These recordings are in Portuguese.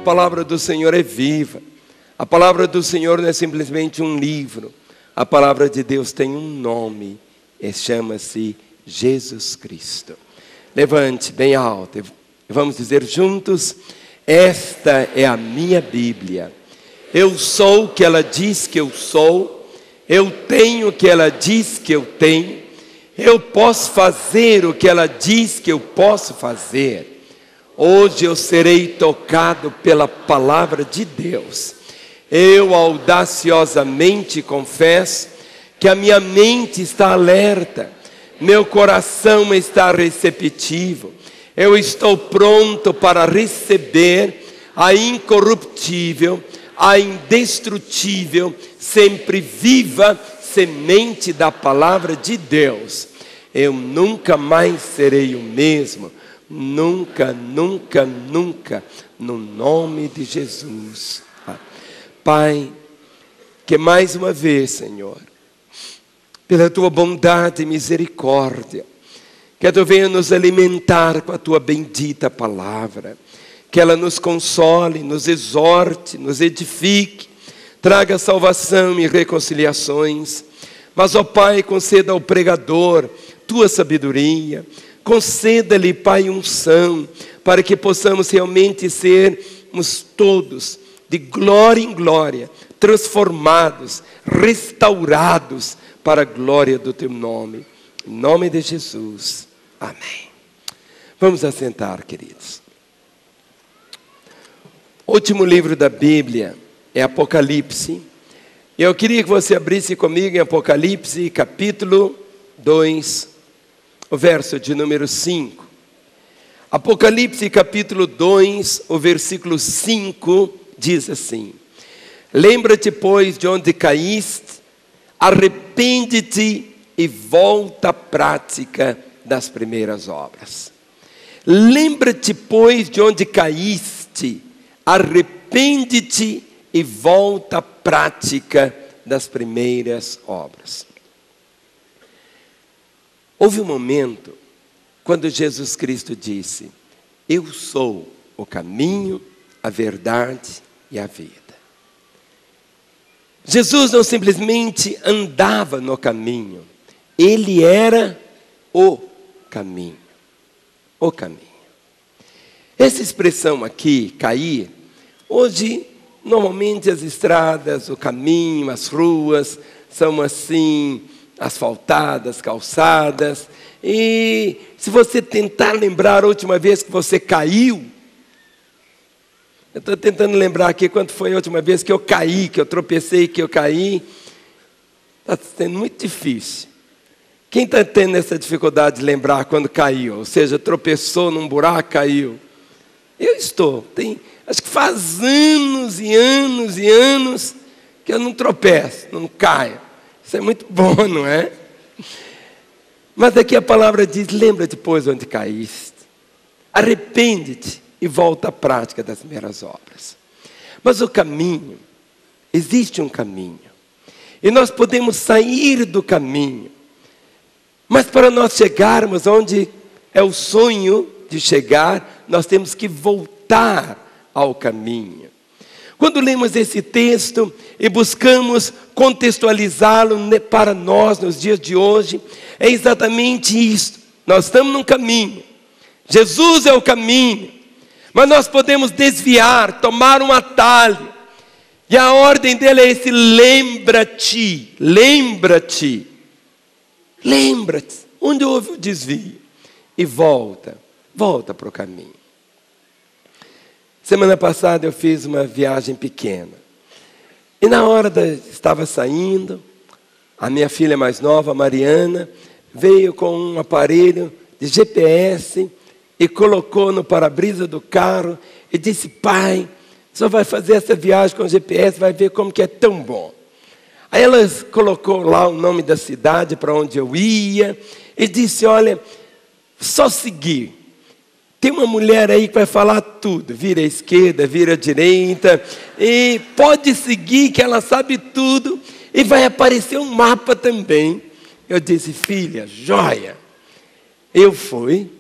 palavra do Senhor é viva. A palavra do Senhor não é simplesmente um livro. A palavra de Deus tem um nome, e chama-se Jesus Cristo. Levante bem alto, vamos dizer juntos: esta é a minha Bíblia. Eu sou o que ela diz que eu sou, eu tenho o que ela diz que eu tenho, eu posso fazer o que ela diz que eu posso fazer. Hoje eu serei tocado pela palavra de Deus. Eu audaciosamente confesso que a minha mente está alerta, meu coração está receptivo. Eu estou pronto para receber a incorruptível, a indestrutível, sempre viva semente da palavra de Deus. Eu nunca mais serei o mesmo. Nunca, nunca, nunca. No nome de Jesus. Pai, que mais uma vez, Senhor, pela Tua bondade e misericórdia, que Tu venha nos alimentar com a Tua bendita palavra, que ela nos console, nos exorte, nos edifique, traga salvação e reconciliações. Mas, ó Pai, conceda ao pregador Tua sabedoria, conceda-lhe, Pai, unção, para que possamos realmente sermos todos de glória em glória, transformados, restaurados para a glória do Teu nome. Em nome de Jesus. Amém. Vamos assentar, queridos. O último livro da Bíblia é Apocalipse. Eu queria que você abrisse comigo em Apocalipse, capítulo 2, o verso de número 5. Apocalipse, capítulo 2, o versículo 5, diz assim: lembra-te, pois, de onde caíste, arrepende-te e volta à prática das primeiras obras. Lembra-te, pois, de onde caíste, arrepende-te e volta à prática das primeiras obras. Houve um momento quando Jesus Cristo disse: eu sou o caminho, a verdade e a vida. Jesus não simplesmente andava no caminho, Ele era o caminho. O caminho. Essa expressão aqui, cair, hoje, normalmente as estradas, o caminho, as ruas, são assim, asfaltadas, calçadas. E se você tentar lembrar a última vez que você caiu, eu estou tentando lembrar aqui quando foi a última vez que eu caí, que eu tropecei, que eu caí. Está sendo muito difícil. Quem está tendo essa dificuldade de lembrar quando caiu? Ou seja, tropeçou num buraco, caiu. Eu estou. Acho que faz anos e anos e anos que eu não tropeço, não caio. Isso é muito bom, não é? Mas aqui a palavra diz: lembra-te, pois, onde caíste. Arrepende-te e volta à prática das primeiras obras. Mas o caminho, existe um caminho. E nós podemos sair do caminho. Mas para nós chegarmos onde é o sonho de chegar, nós temos que voltar ao caminho. Quando lemos esse texto e buscamos contextualizá-lo para nós nos dias de hoje, é exatamente isso. Nós estamos num caminho. Jesus é o caminho. Mas nós podemos desviar, tomar um atalho. E a ordem dele é esse: lembra-te, lembra-te. Lembra-te, onde houve o desvio. E volta para o caminho. Semana passada eu fiz uma viagem pequena. E na hora estava saindo, a minha filha mais nova, a Mariana, veio com um aparelho de GPS e colocou no para-brisa do carro e disse: pai, só vai fazer essa viagem com o GPS, vai ver como que é tão bom. Aí ela colocou lá o nome da cidade para onde eu ia e disse: olha, só seguir. Tem uma mulher aí que vai falar tudo, vira à esquerda, vira à direita, e pode seguir que ela sabe tudo, e vai aparecer um mapa também. Eu disse: filha, joia. Eu fui,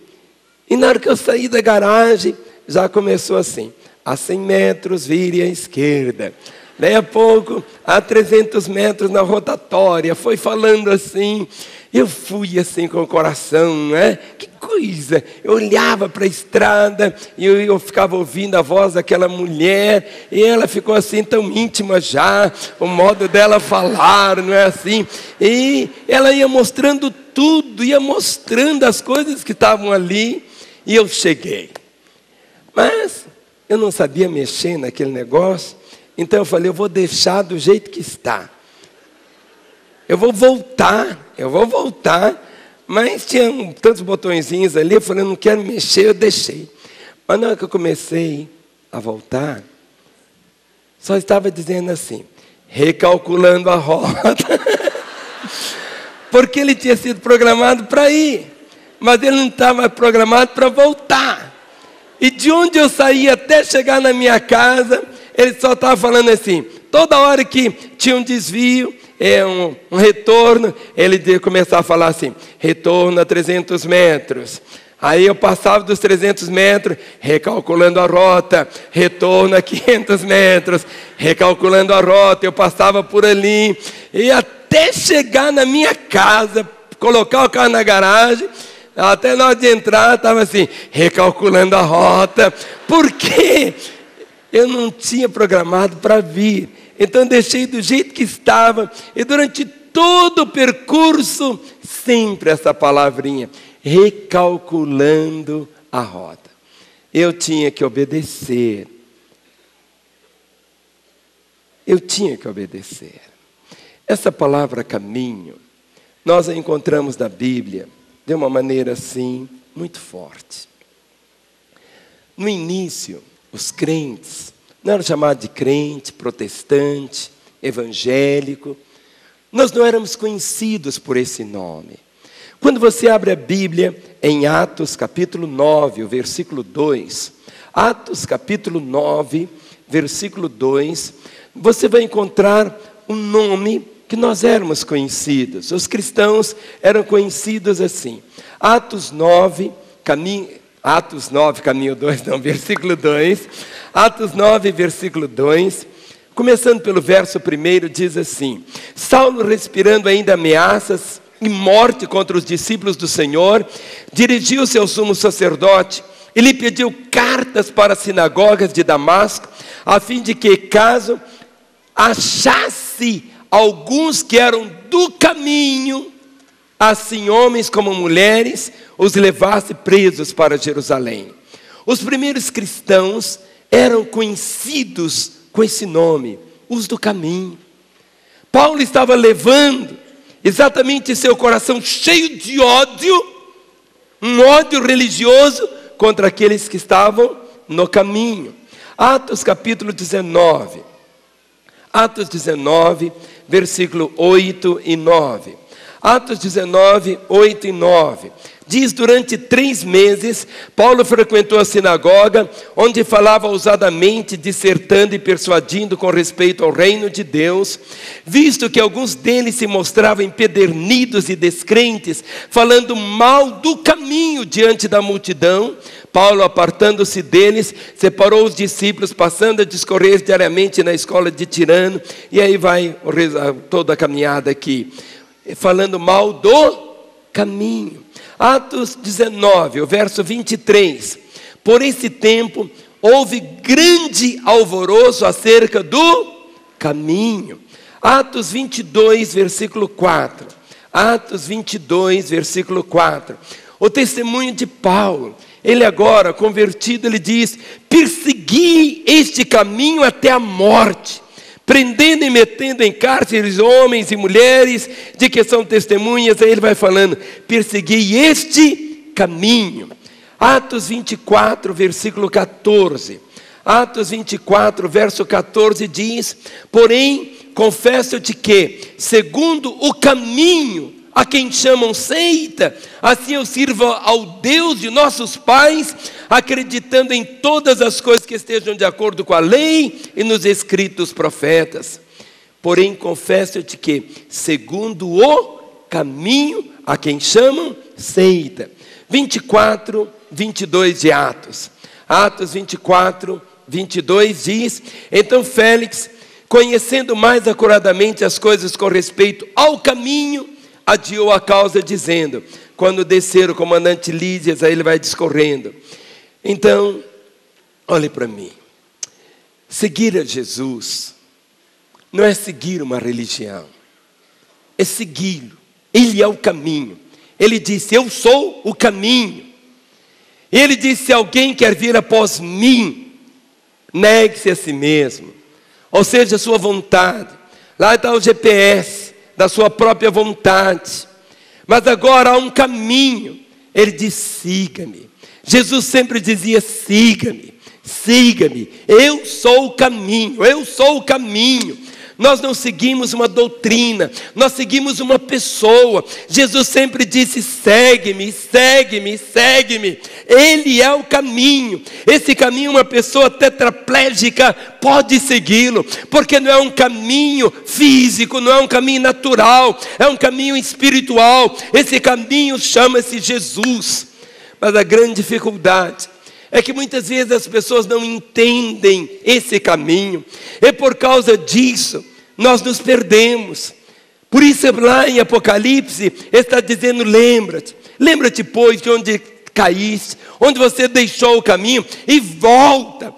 e na hora que eu saí da garagem, já começou assim: a 100 metros vire à esquerda. Daí a pouco, a 300 metros na rotatória, foi falando assim. Eu fui assim com o coração, né? Que coisa! Eu olhava para a estrada e eu ficava ouvindo a voz daquela mulher, e ela ficou assim tão íntima já, o modo dela falar, não é assim? E ela ia mostrando tudo, ia mostrando as coisas que estavam ali, e eu cheguei. Mas eu não sabia mexer naquele negócio, então eu falei, eu vou deixar do jeito que está. Eu vou voltar, mas tinha tantos botõezinhos ali, eu falei, eu não quero mexer, eu deixei. Mas na hora que eu comecei a voltar, só estava dizendo assim, recalculando a rota, porque ele tinha sido programado para ir, mas ele não estava programado para voltar. E de onde eu saí até chegar na minha casa, ele só estava falando assim, toda hora que tinha um desvio, um retorno, ele ia começar a falar assim, retorno a 300 metros. Aí eu passava dos 300 metros, recalculando a rota, retorno a 500 metros, recalculando a rota, eu passava por ali, e até chegar na minha casa, colocar o carro na garagem, até na hora de entrar, estava assim, recalculando a rota, porque eu não tinha programado para vir. Então deixei do jeito que estava, e durante todo o percurso, sempre essa palavrinha, recalculando a rota. Eu tinha que obedecer. Essa palavra caminho, nós a encontramos na Bíblia, de uma maneira assim, muito forte. No início, os crentes, não era chamado de crente, protestante, evangélico. Nós não éramos conhecidos por esse nome. Quando você abre a Bíblia em Atos capítulo 9, o versículo 2, Atos capítulo 9, versículo 2, você vai encontrar um nome que nós éramos conhecidos. Os cristãos eram conhecidos assim. Atos 9, versículo 2. Atos 9, versículo 2. Começando pelo verso 1, diz assim: Saulo, respirando ainda ameaças e morte contra os discípulos do Senhor, dirigiu-se ao sumo sacerdote e lhe pediu cartas para as sinagogas de Damasco, a fim de que, caso achasse alguns que eram do caminho, assim homens como mulheres, os levasse presos para Jerusalém. Os primeiros cristãos eram conhecidos com esse nome, os do caminho. Paulo estava levando exatamente seu coração cheio de ódio, um ódio religioso contra aqueles que estavam no caminho. Atos capítulo 19. Atos 19, versículo 8 e 9. Atos 19, 8 e 9. Diz, durante 3 meses, Paulo frequentou a sinagoga, onde falava ousadamente, dissertando e persuadindo com respeito ao reino de Deus, visto que alguns deles se mostravam empedernidos e descrentes, falando mal do caminho diante da multidão. Paulo, apartando-se deles, separou os discípulos, passando a discorrer diariamente na escola de Tirano, e aí vai toda a caminhada aqui, falando mal do caminho. Atos 19, o verso 23. Por esse tempo, houve grande alvoroço acerca do caminho. Atos 22, versículo 4. Atos 22, versículo 4. O testemunho de Paulo. Ele agora, convertido, ele diz: persegui este caminho até a morte, prendendo e metendo em cárceres homens e mulheres de que são testemunhas. Aí ele vai falando, persegui este caminho. Atos 24, versículo 14. Atos 24, verso 14 diz: porém, confesso-te que, segundo o caminho a quem chamam seita, assim eu sirvo ao Deus de nossos pais, acreditando em todas as coisas que estejam de acordo com a lei e nos escritos profetas. Porém, confesso-te que, segundo o caminho a quem chamam seita. 24, 22 de Atos. Atos 24, 22 diz: então Félix, conhecendo mais acuradamente as coisas com respeito ao caminho, adiou a causa, dizendo, quando descer o comandante Lísias, aí ele vai discorrendo. Então, olhe para mim, seguir a Jesus não é seguir uma religião, é segui-lo. Ele é o caminho. Ele disse, eu sou o caminho. Ele disse, se alguém quer vir após mim, negue-se a si mesmo, ou seja, a sua vontade. Lá está o GPS da sua própria vontade. Mas agora há um caminho. Ele diz, siga-me. Jesus sempre dizia, siga-me, siga-me. Eu sou o caminho, eu sou o caminho. Nós não seguimos uma doutrina, nós seguimos uma pessoa. Jesus sempre disse, segue-me, segue-me, segue-me. Ele é o caminho. Esse caminho, uma pessoa tetraplégica pode segui-lo, porque não é um caminho físico, não é um caminho natural, é um caminho espiritual. Esse caminho chama-se Jesus. Mas a grande dificuldade é que muitas vezes as pessoas não entendem esse caminho. E por causa disso, nós nos perdemos. Por isso lá em Apocalipse, está dizendo, lembra-te. Lembra-te, pois, de onde caíste, onde você deixou o caminho, e volta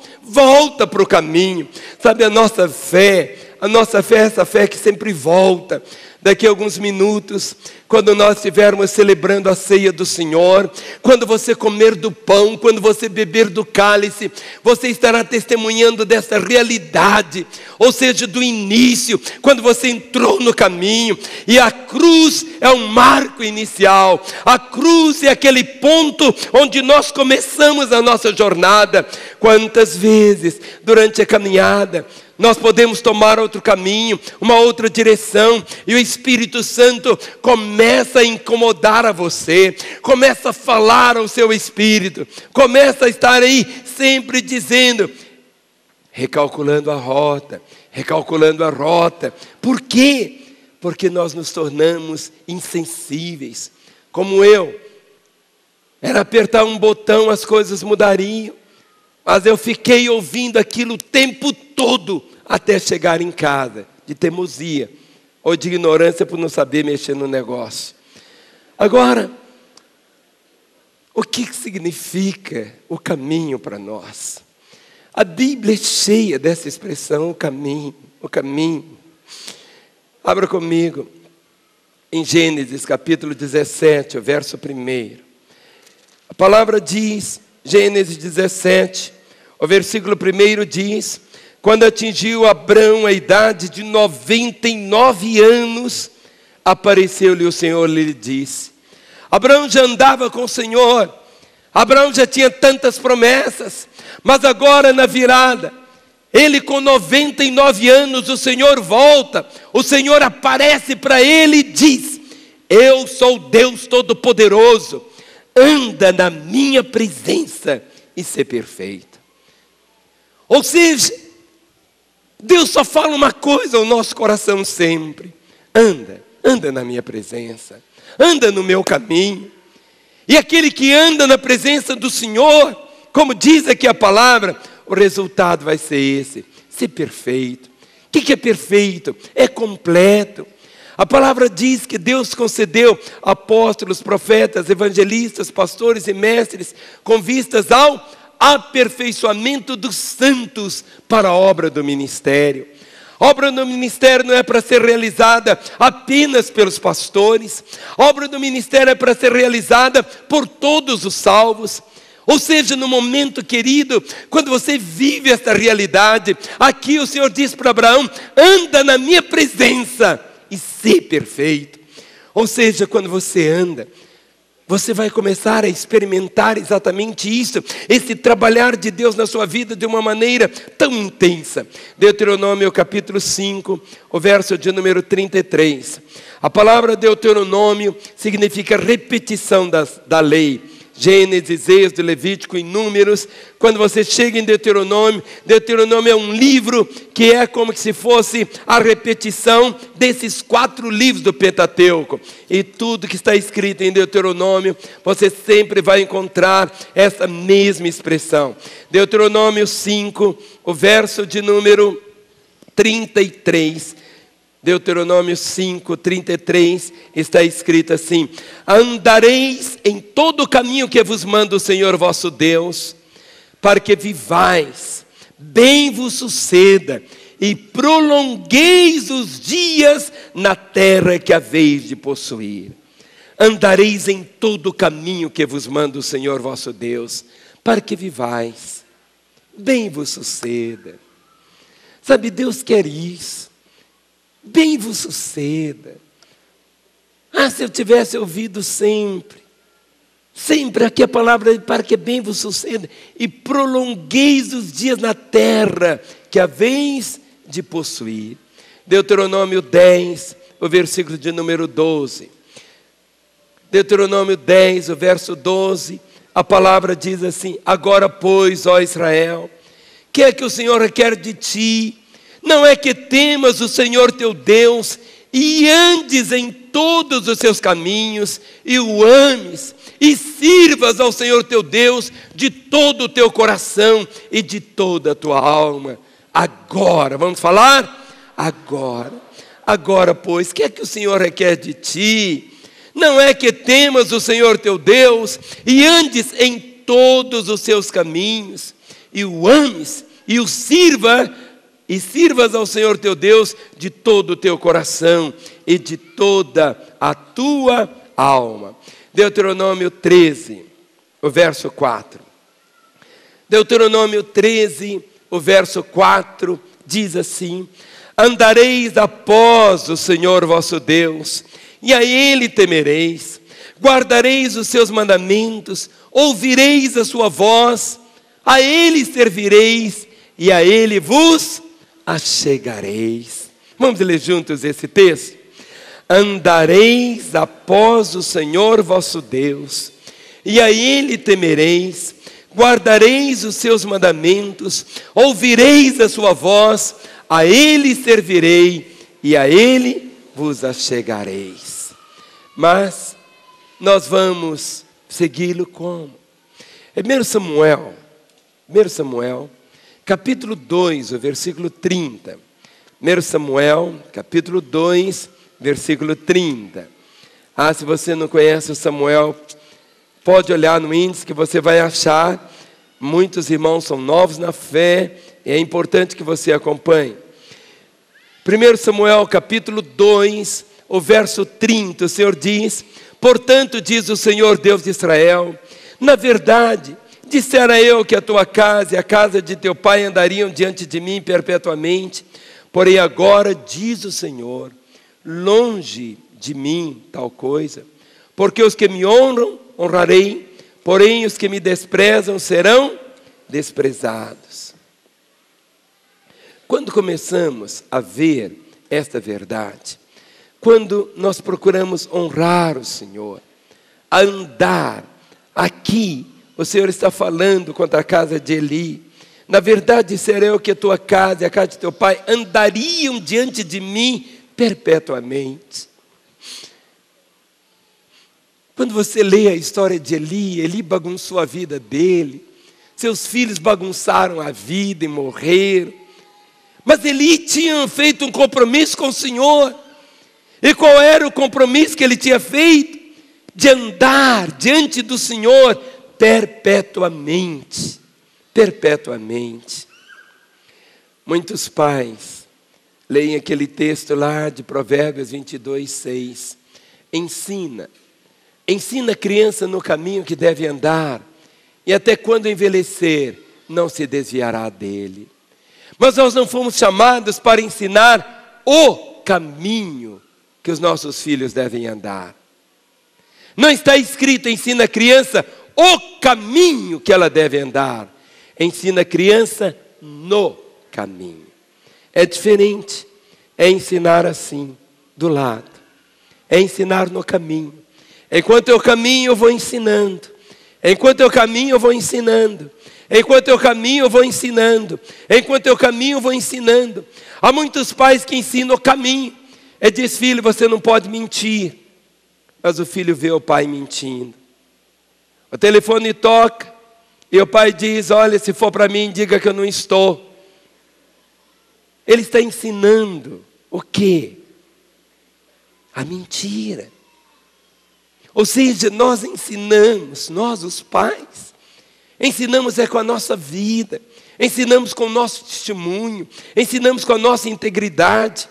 para o caminho. Sabe, a nossa fé é essa fé que sempre volta. Daqui a alguns minutos, quando nós estivermos celebrando a ceia do Senhor, quando você comer do pão, quando você beber do cálice, você estará testemunhando dessa realidade, ou seja, do início, quando você entrou no caminho, e a cruz é um marco inicial, a cruz é aquele ponto onde nós começamos a nossa jornada. Quantas vezes, durante a caminhada, nós podemos tomar outro caminho, uma outra direção, e o Espírito Santo começa a incomodar a você, começa a falar ao seu espírito, começa a estar aí sempre dizendo, recalculando a rota. Por quê? Porque nós nos tornamos insensíveis. Como eu, era apertar um botão, as coisas mudariam. Mas eu fiquei ouvindo aquilo o tempo todo, até chegar em casa, de teimosia, ou de ignorância por não saber mexer no negócio. Agora, o que significa o caminho para nós? A Bíblia é cheia dessa expressão, o caminho. Abra comigo, em Gênesis capítulo 17, o verso 1. A palavra diz, Gênesis 17, o versículo 1 diz, quando atingiu Abrão a idade de 99 anos, apareceu-lhe o Senhor e lhe disse, Abrão já andava com o Senhor, Abrão já tinha tantas promessas, mas agora na virada, ele com 99 anos, o Senhor volta, o Senhor aparece para ele e diz, eu sou Deus Todo-Poderoso, anda na minha presença e ser perfeito. Ou seja, Deus só fala uma coisa ao nosso coração sempre, anda na minha presença, anda no meu caminho. E aquele que anda na presença do Senhor, como diz aqui a palavra, o resultado vai ser esse, ser perfeito. O que é perfeito? É completo. A palavra diz que Deus concedeu apóstolos, profetas, evangelistas, pastores e mestres com vistas ao aperfeiçoamento dos santos para a obra do ministério. A obra do ministério não é para ser realizada apenas pelos pastores. A obra do ministério é para ser realizada por todos os salvos. Ou seja, no momento, querido, quando você vive esta realidade, aqui o Senhor diz para Abraão, anda na minha presença e ser perfeito. Ou seja, quando você anda, você vai começar a experimentar exatamente isso, esse trabalhar de Deus na sua vida de uma maneira tão intensa. Deuteronômio capítulo 5, o verso de número 33. A palavra Deuteronômio significa repetição da lei. Gênesis, Êxodo, Levítico e Números. Quando você chega em Deuteronômio, Deuteronômio é um livro que é como se fosse a repetição desses 4 livros do Pentateuco. E tudo que está escrito em Deuteronômio, você sempre vai encontrar essa mesma expressão. Deuteronômio 5, o verso de número 33. Deuteronômio 5, 33, está escrito assim: andareis em todo o caminho que vos manda o Senhor vosso Deus, para que vivais, bem vos suceda, e prolongueis os dias na terra que haveis de possuir. Andareis em todo o caminho que vos manda o Senhor vosso Deus, para que vivais, bem vos suceda. Sabe, Deus quer isso. Bem vos suceda. Se eu tivesse ouvido sempre aqui a palavra para que bem vos suceda, e prolongueis os dias na terra que haveis de possuir. Deuteronômio 10, o versículo de número 12. Deuteronômio 10, o verso 12, a palavra diz assim: agora, pois, ó Israel, que é que o Senhor requer de ti? Não é que temas o Senhor teu Deus e andes em todos os seus caminhos e o ames e sirvas ao Senhor teu Deus de todo o teu coração e de toda a tua alma. Agora, vamos falar? Agora, pois, o que é que o Senhor requer de ti? Não é que temas o Senhor teu Deus e andes em todos os seus caminhos e o ames e o sirvas ao Senhor teu Deus de todo o teu coração e de toda a tua alma. Deuteronômio 13, o verso 4. Deuteronômio 13, o verso 4, diz assim: andareis após o Senhor vosso Deus, e a Ele temereis, guardareis os seus mandamentos, ouvireis a sua voz, a Ele servireis, e a Ele vos achegareis. Vamos ler juntos esse texto? Andareis após o Senhor vosso Deus, e a Ele temereis, guardareis os seus mandamentos, ouvireis a sua voz, a Ele servirei, e a Ele vos achegareis. Mas nós vamos segui-lo como? 1 Samuel, capítulo 2, o versículo 30. 1 Samuel, capítulo 2, versículo 30. Se você não conhece o Samuel, pode olhar no índice que você vai achar. Muitos irmãos são novos na fé, e é importante que você acompanhe. 1 Samuel, capítulo 2, o verso 30, o Senhor diz: portanto, diz o Senhor Deus de Israel, na verdade, dissera eu que a tua casa e a casa de teu pai andariam diante de mim perpetuamente. Porém agora, diz o Senhor, longe de mim tal coisa. Porque os que me honram, honrarei, porém os que me desprezam serão desprezados. Quando começamos a ver esta verdade, quando nós procuramos honrar o Senhor, a andar aqui, o Senhor está falando contra a casa de Eli. Na verdade, disserei eu que a tua casa e a casa de teu pai andariam diante de mim perpetuamente. Quando você lê a história de Eli, Eli bagunçou a vida dele, seus filhos bagunçaram a vida e morreram. Mas Eli tinha feito um compromisso com o Senhor. E qual era o compromisso que ele tinha feito? De andar diante do Senhor perpetuamente. Perpetuamente. Muitos pais leem aquele texto lá de Provérbios 22, 6. Ensina a criança no caminho que deve andar, e até quando envelhecer, não se desviará dele. Mas nós não fomos chamados para ensinar o caminho que os nossos filhos devem andar. Não está escrito: ensina a criança o caminho que ela deve andar. Ensina a criança no caminho. É diferente. É ensinar assim, do lado. É ensinar no caminho. Enquanto eu caminho, eu vou ensinando. Enquanto eu caminho, eu vou ensinando. Enquanto eu caminho, eu vou ensinando. Enquanto eu caminho, eu vou ensinando. Há muitos pais que ensinam o caminho. Ele diz: filho, você não pode mentir. Mas o filho vê o pai mentindo. O telefone toca e o pai diz: olha, se for para mim, diga que eu não estou. Ele está ensinando o quê? A mentira. Ou seja, nós ensinamos, nós os pais, ensinamos com a nossa vida, ensinamos com o nosso testemunho, ensinamos com a nossa integridade.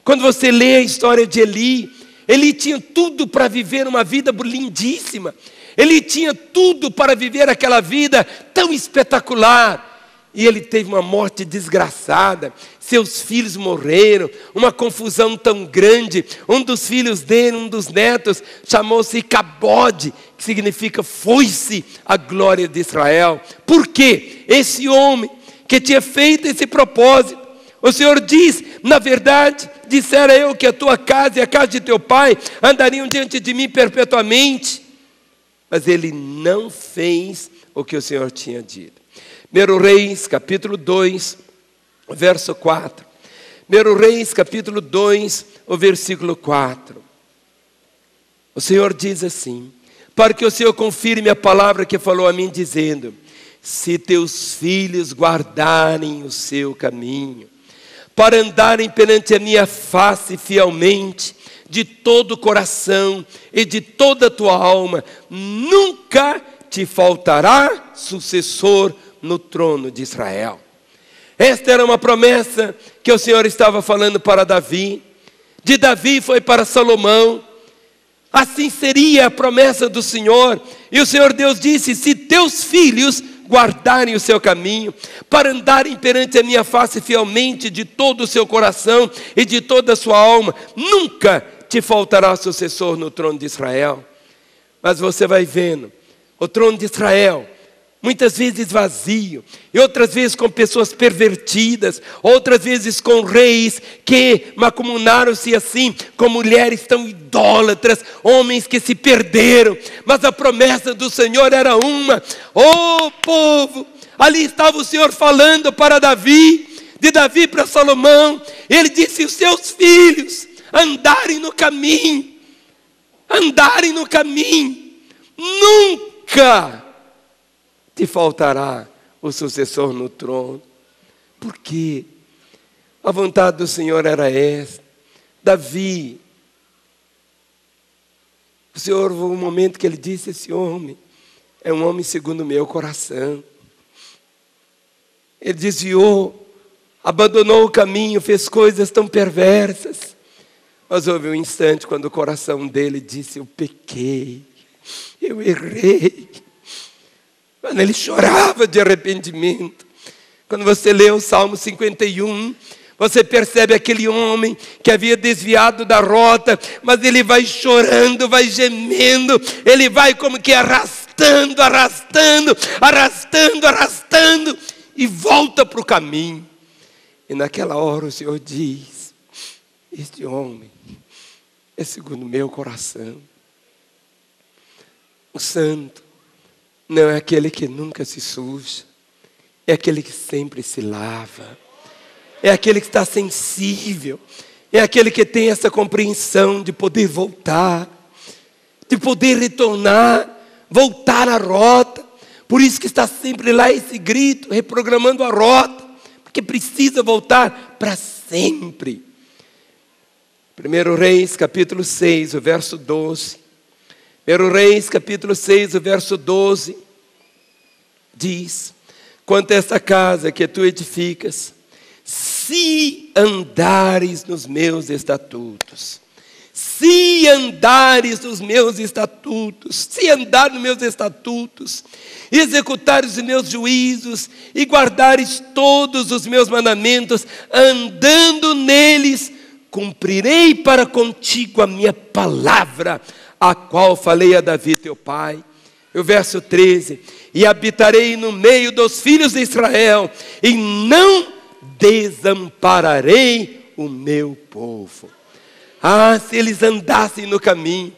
Quando você lê a história de Eli, ele tinha tudo para viver uma vida lindíssima. Ele tinha tudo para viver aquela vida tão espetacular. E ele teve uma morte desgraçada. Seus filhos morreram. Uma confusão tão grande. Um dos filhos dele, um dos netos, chamou-se Icabode, que significa foi-se a glória de Israel. Por quê? Esse homem que tinha feito esse propósito. O Senhor diz: na verdade, dissera eu que a tua casa e a casa de teu pai andariam diante de mim perpetuamente. Mas ele não fez o que o Senhor tinha dito. 1 Reis, capítulo 2, verso 4. 1 Reis, capítulo 2, o versículo 4. O Senhor diz assim: para que o Senhor confirme a palavra que falou a mim, dizendo: se teus filhos guardarem o seu caminho, para andarem perante a minha face fielmente, de todo o coração e de toda a tua alma, nunca te faltará sucessor no trono de Israel. Esta era uma promessa que o Senhor estava falando para Davi. De Davi foi para Salomão. Assim seria a promessa do Senhor. E o Senhor Deus disse: se teus filhos guardarem o seu caminho, para andarem perante a minha face fielmente, de todo o seu coração e de toda a sua alma, nunca te faltará sucessor no trono de Israel. Mas você vai vendo o trono de Israel muitas vezes vazio, e outras vezes com pessoas pervertidas, outras vezes com reis que macumunaram-se assim, com mulheres tão idólatras, homens que se perderam. Mas a promessa do Senhor era uma: oh povo, ali estava o Senhor falando para Davi, de Davi para Salomão. Ele disse: os seus filhos andarem no caminho, nunca te faltará o sucessor no trono. Por quê? A vontade do Senhor era essa. Davi, o Senhor, houve um momento que ele disse: esse homem é um homem segundo o meu coração. Ele desviou, abandonou o caminho, fez coisas tão perversas. Mas houve um instante quando o coração dele disse: eu pequei, eu errei. Quando ele chorava de arrependimento. Quando você lê o Salmo 51, você percebe aquele homem que havia desviado da rota, mas ele vai chorando, vai gemendo, ele vai como que arrastando, e volta para o caminho. E naquela hora o Senhor diz: este homem é segundo o meu coração. O santo não é aquele que nunca se suja, é aquele que sempre se lava, é aquele que está sensível, é aquele que tem essa compreensão de poder voltar, de poder retornar, voltar à rota. Por isso que está sempre lá esse grito, reprogramando a rota, porque precisa voltar para sempre. 1 Reis, capítulo 6, o verso 12. 1 Reis, capítulo 6, o verso 12, diz: quanto a esta casa que tu edificas, se andares nos meus estatutos, se andares nos meus estatutos, se andar nos meus estatutos, executares os meus juízos e guardares todos os meus mandamentos, andando neles, cumprirei para contigo a minha palavra, a qual falei a Davi teu pai. E o verso 13: e habitarei no meio dos filhos de Israel, e não desampararei o meu povo. Ah, se eles andassem no caminho,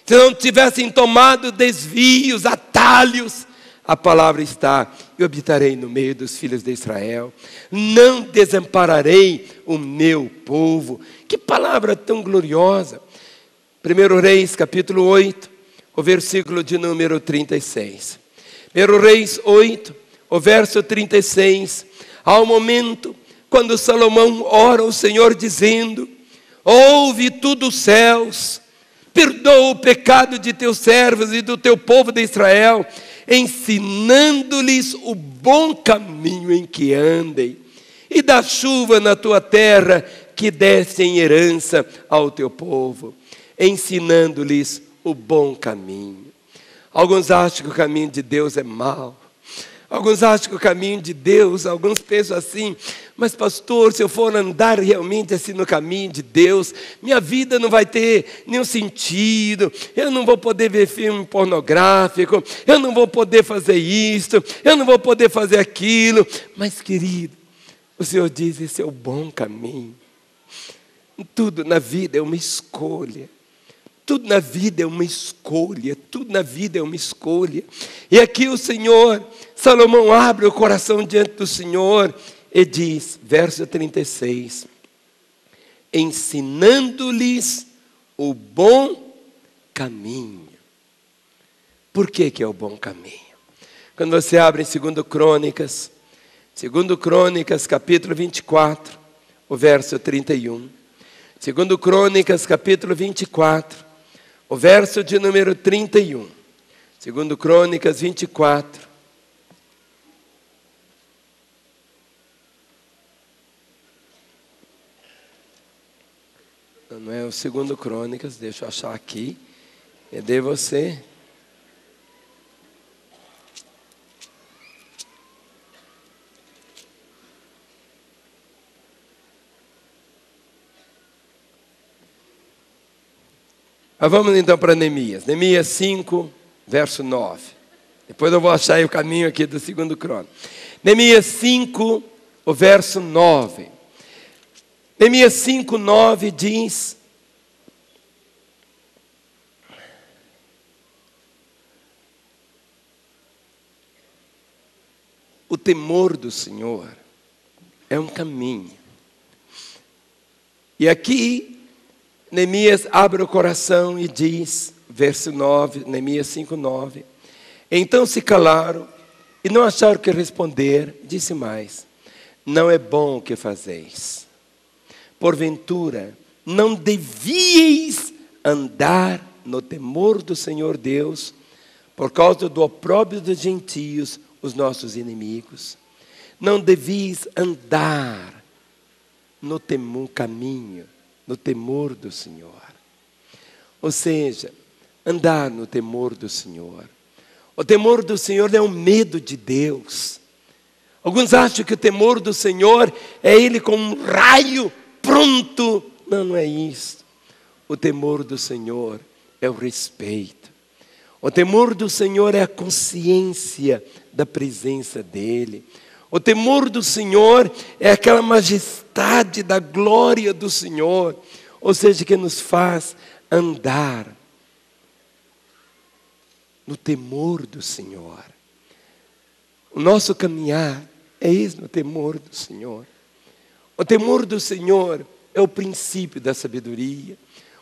se não tivessem tomado desvios, atalhos, galhos, a palavra está: eu habitarei no meio dos filhos de Israel, não desampararei o meu povo. Que palavra tão gloriosa! 1 Reis capítulo 8, o versículo de número 36. 1 Reis 8, o verso 36. Há um momento quando Salomão ora ao Senhor dizendo: ouve tu dos céus, perdoa o pecado de teus servos e do teu povo de Israel, ensinando-lhes o bom caminho em que andem, e dá chuva na tua terra, que desce em herança ao teu povo, ensinando-lhes o bom caminho. Alguns acham que o caminho de Deus é mau. Alguns acham que o caminho de Deus, alguns pensam assim: mas pastor, se eu for andar realmente assim no caminho de Deus, minha vida não vai ter nenhum sentido, eu não vou poder ver filme pornográfico, eu não vou poder fazer isto, eu não vou poder fazer aquilo. Mas querido, o Senhor diz: esse é o bom caminho. Tudo na vida é uma escolha. Tudo na vida é uma escolha, tudo na vida é uma escolha. E aqui o Senhor, Salomão abre o coração diante do Senhor e diz, verso 36, ensinando-lhes o bom caminho. Por que é o bom caminho? Quando você abre em 2 Crônicas capítulo 24, o verso 31. 2 Crônicas capítulo 24, o verso de número 31. 2 Crônicas 24. Não é o 2 Crônicas, deixa eu achar aqui. Cadê você? Mas vamos então para Neemias. Neemias 5, verso 9. Depois eu vou achar aí o caminho aqui do 2 Crônicas. Neemias 5, o verso 9. Neemias 5, 9 diz: o temor do Senhor é um caminho. E aqui Neemias abre o coração e diz, verso 9, Neemias 5, 9. Então se calaram e não acharam que responder. Disse mais: não é bom o que fazeis. Porventura, não devíeis andar no temor do Senhor Deus, por causa do opróbrio dos gentios, os nossos inimigos. Não devíeis andar no caminho, no temor do Senhor. Ou seja, andar no temor do Senhor. O temor do Senhor não é o medo de Deus. Alguns acham que o temor do Senhor é Ele como um raio pronto. Não, não é isso. O temor do Senhor é o respeito. O temor do Senhor é a consciência da presença dEle. O temor do Senhor é aquela majestade da glória do Senhor. Ou seja, que nos faz andar no temor do Senhor. O nosso caminhar é isso, no temor do Senhor. O temor do Senhor é o princípio da sabedoria.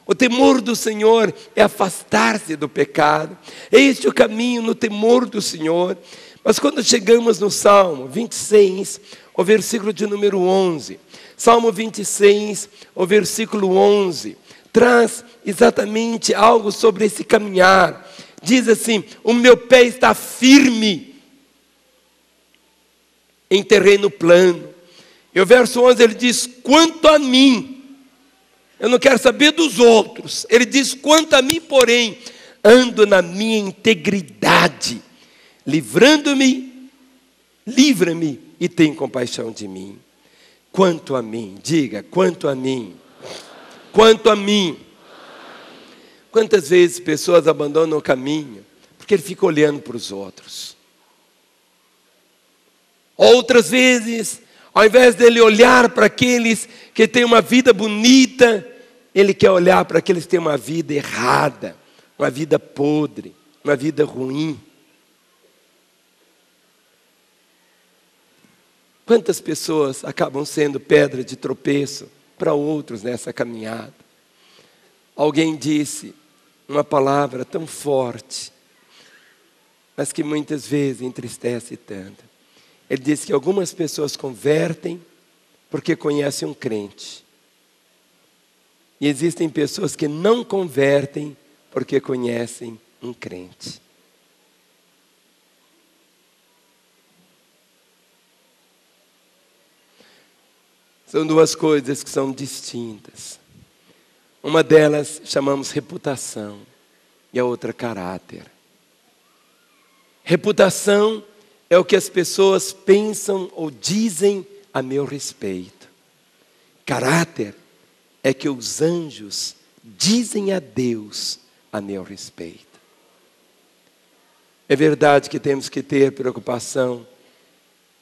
O temor do Senhor é afastar-se do pecado. É este o caminho no temor do Senhor. Mas quando chegamos no Salmo 26, o versículo de número 11. Salmo 26, o versículo 11. Traz exatamente algo sobre esse caminhar. Diz assim: o meu pé está firme em terreno plano. E o verso 11 ele diz: quanto a mim, eu não quero saber dos outros. Ele diz: quanto a mim, porém, ando na minha integridade. Livra-me e tem compaixão de mim. Quanto a mim, diga, quanto a mim. Quanto a mim. Quantas vezes pessoas abandonam o caminho porque ele fica olhando para os outros. Outras vezes, ao invés dele olhar para aqueles que têm uma vida bonita, ele quer olhar para aqueles que têm uma vida errada, uma vida podre, uma vida ruim. Quantas pessoas acabam sendo pedra de tropeço para outros nessa caminhada? Alguém disse uma palavra tão forte, mas que muitas vezes entristece tanto. Ele disse que algumas pessoas convertem porque conhecem um crente. E existem pessoas que não convertem porque conhecem um crente. São duas coisas que são distintas. Uma delas chamamos reputação e a outra caráter. Reputação é o que as pessoas pensam ou dizem a meu respeito. Caráter é que os anjos dizem a Deus a meu respeito. É verdade que temos que ter preocupação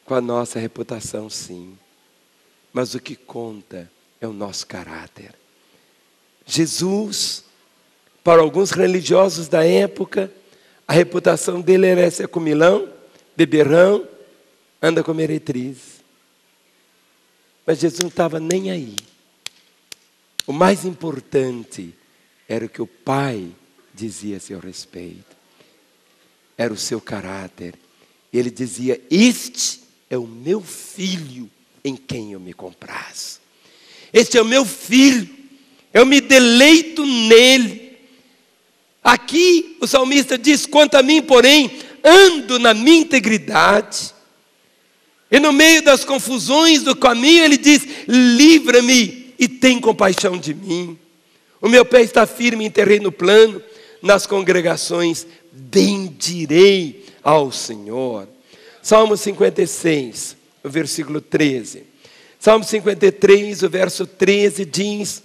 com a nossa reputação, sim. Mas o que conta é o nosso caráter. Jesus, para alguns religiosos da época, a reputação dele era ser comilão, beberrão, anda com meretrizes. Mas Jesus não estava nem aí. O mais importante era o que o Pai dizia a seu respeito. Era o seu caráter. Ele dizia: este é o meu filho em quem eu me comprazo. Este é o meu filho, eu me deleito nele. Aqui o salmista diz: quanto a mim, porém, ando na minha integridade. E no meio das confusões do caminho ele diz: livra-me e tem compaixão de mim. O meu pé está firme em terreno plano, nas congregações bendirei ao Senhor. Salmo 56, o versículo 13. Salmo 53, o verso 13 diz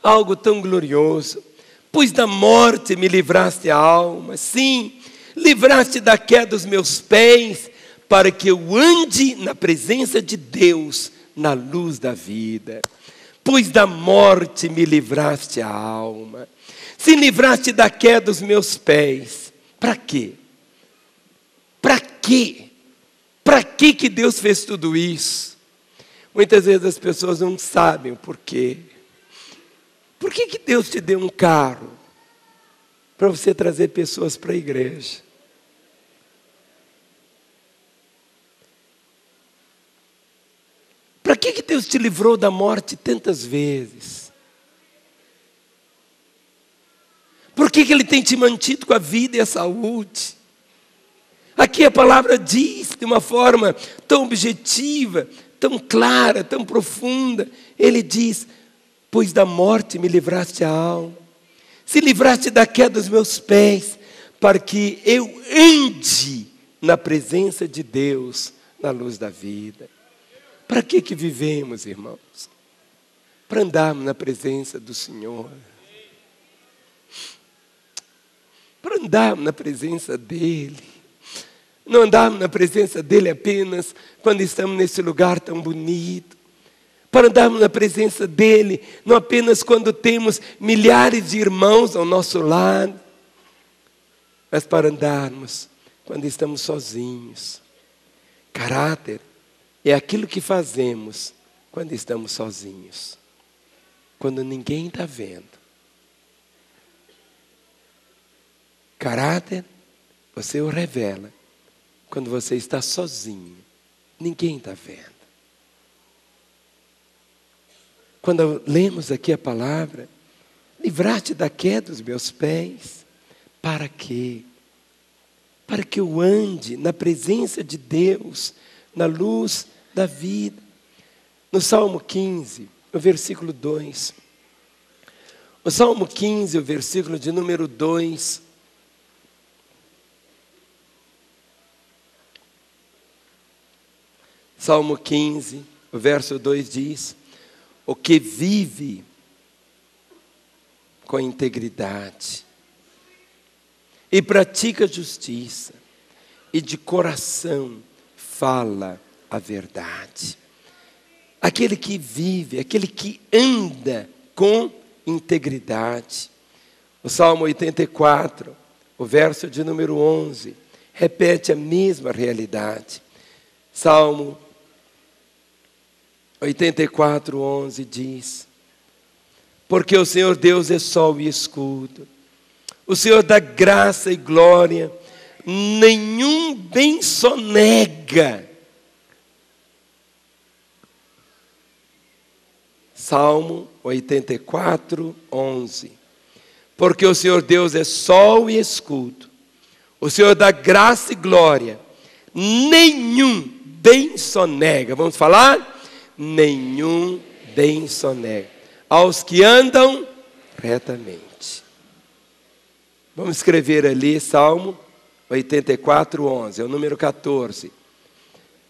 algo tão glorioso: pois da morte me livraste a alma, sim, livraste da queda dos meus pés, para que eu ande na presença de Deus, na luz da vida. Pois da morte me livraste a alma. Se livraste da queda dos meus pés, para quê? Para quê? Para que Deus fez tudo isso? Muitas vezes as pessoas não sabem o porquê. Por que Deus te deu um carro? Para você trazer pessoas para a igreja. Para que Deus te livrou da morte tantas vezes? Por que Ele tem te mantido com a vida e a saúde? Aqui a palavra diz de uma forma tão objetiva, tão clara, tão profunda. Ele diz: pois da morte me livraste a alma, se livraste da queda dos meus pés, para que eu ande na presença de Deus, na luz da vida. Para que vivemos, irmãos? Para andarmos na presença do Senhor. Para andarmos na presença dEle. Não andarmos na presença dEle apenas quando estamos nesse lugar tão bonito. Para andarmos na presença dEle, não apenas quando temos milhares de irmãos ao nosso lado, mas para andarmos quando estamos sozinhos. Caráter é aquilo que fazemos quando estamos sozinhos, quando ninguém está vendo. Caráter, você o revela quando você está sozinho, ninguém está vendo. Quando lemos aqui a palavra: livraste da queda dos meus pés, para quê? Para que eu ande na presença de Deus, na luz da vida. No Salmo 15, o versículo 2. O Salmo 15, o versículo de número 2. Salmo 15, o verso 2 diz: o que vive com integridade e pratica justiça e de coração fala a verdade. Aquele que vive, aquele que anda com integridade. O Salmo 84, o verso de número 11, repete a mesma realidade. Salmo 84:11 diz: porque o Senhor Deus é sol e escudo, o Senhor dá graça e glória, nenhum bem sonega. Salmo 84:11. Porque o Senhor Deus é sol e escudo, o Senhor dá graça e glória, nenhum bem sonega. Vamos falar? Nenhum bem sonega aos que andam retamente. Vamos escrever ali Salmo 84:11, é o número 14.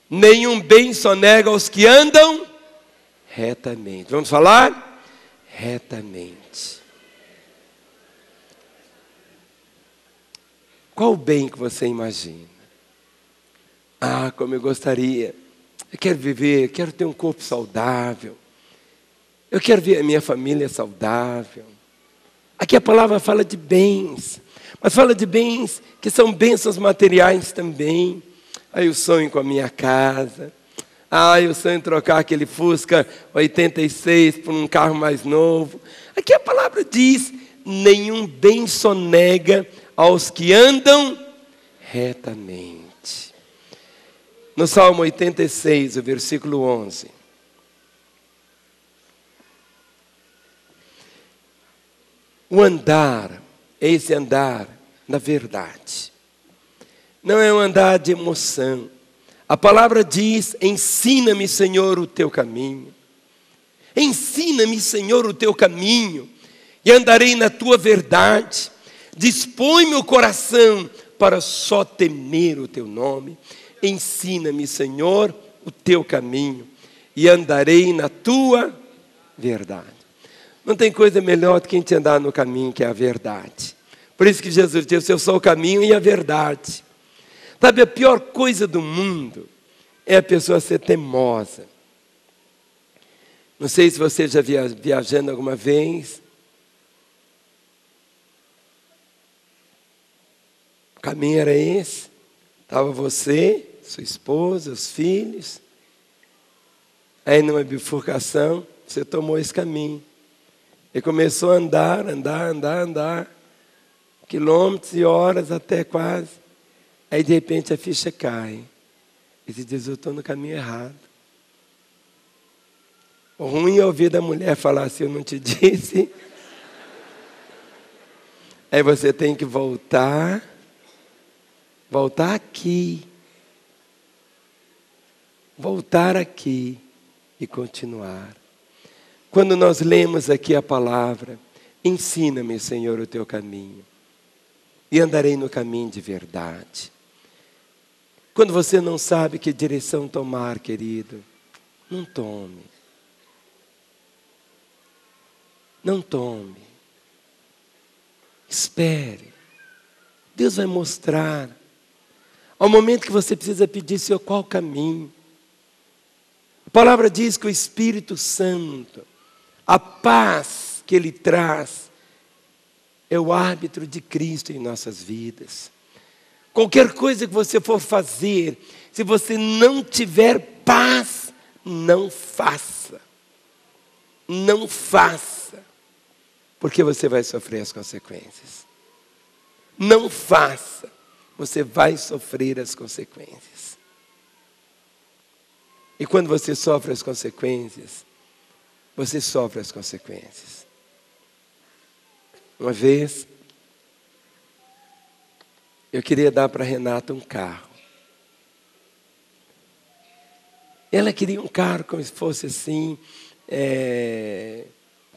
Nenhum bem sonega aos que andam retamente. Vamos falar? Retamente. Qual o bem que você imagina? Ah, como eu gostaria. Eu quero viver, quero ter um corpo saudável. Eu quero ver a minha família saudável. Aqui a palavra fala de bens, mas fala de bens que são bênçãos materiais também. Aí eu sonho com a minha casa. Eu sonho em trocar aquele Fusca 86 por um carro mais novo. Aqui a palavra diz: nenhum bem sonega aos que andam retamente. No Salmo 86, o versículo 11. O andar, esse andar na verdade. Não é um andar de emoção. A palavra diz: ensina-me, Senhor, o teu caminho. Ensina-me, Senhor, o teu caminho, e andarei na tua verdade. Dispõe meu coração para só temer o teu nome. Ensina-me, Senhor, o teu caminho, e andarei na tua verdade. Não tem coisa melhor do que a gente andar no caminho, que é a verdade. Por isso que Jesus disse: eu sou o caminho e a verdade. Sabe, a pior coisa do mundo é a pessoa ser teimosa. Não sei se você já viajando alguma vez. O caminho era esse. Estava você, sua esposa, os filhos. Aí numa bifurcação, você tomou esse caminho. E começou a andar. Quilômetros e horas até quase. Aí de repente a ficha cai. E você diz: eu estou no caminho errado. O ruim é ouvir da mulher falar assim: eu não te disse. Aí você tem que voltar aqui. Voltar aqui e continuar. Quando nós lemos aqui a palavra: ensina-me, Senhor, o teu caminho, e andarei no caminho de verdade. Quando você não sabe que direção tomar, querido, não tome. Não tome. Espere. Deus vai mostrar. Ao momento que você precisa pedir: Senhor, qual caminho? A palavra diz que o Espírito Santo, a paz que Ele traz, é o árbitro de Cristo em nossas vidas. Qualquer coisa que você for fazer, se você não tiver paz, não faça. Não faça. Porque você vai sofrer as consequências. Não faça. Você vai sofrer as consequências. E quando você sofre as consequências, você sofre as consequências. Uma vez, eu queria dar para a Renata um carro. Ela queria um carro como se fosse assim,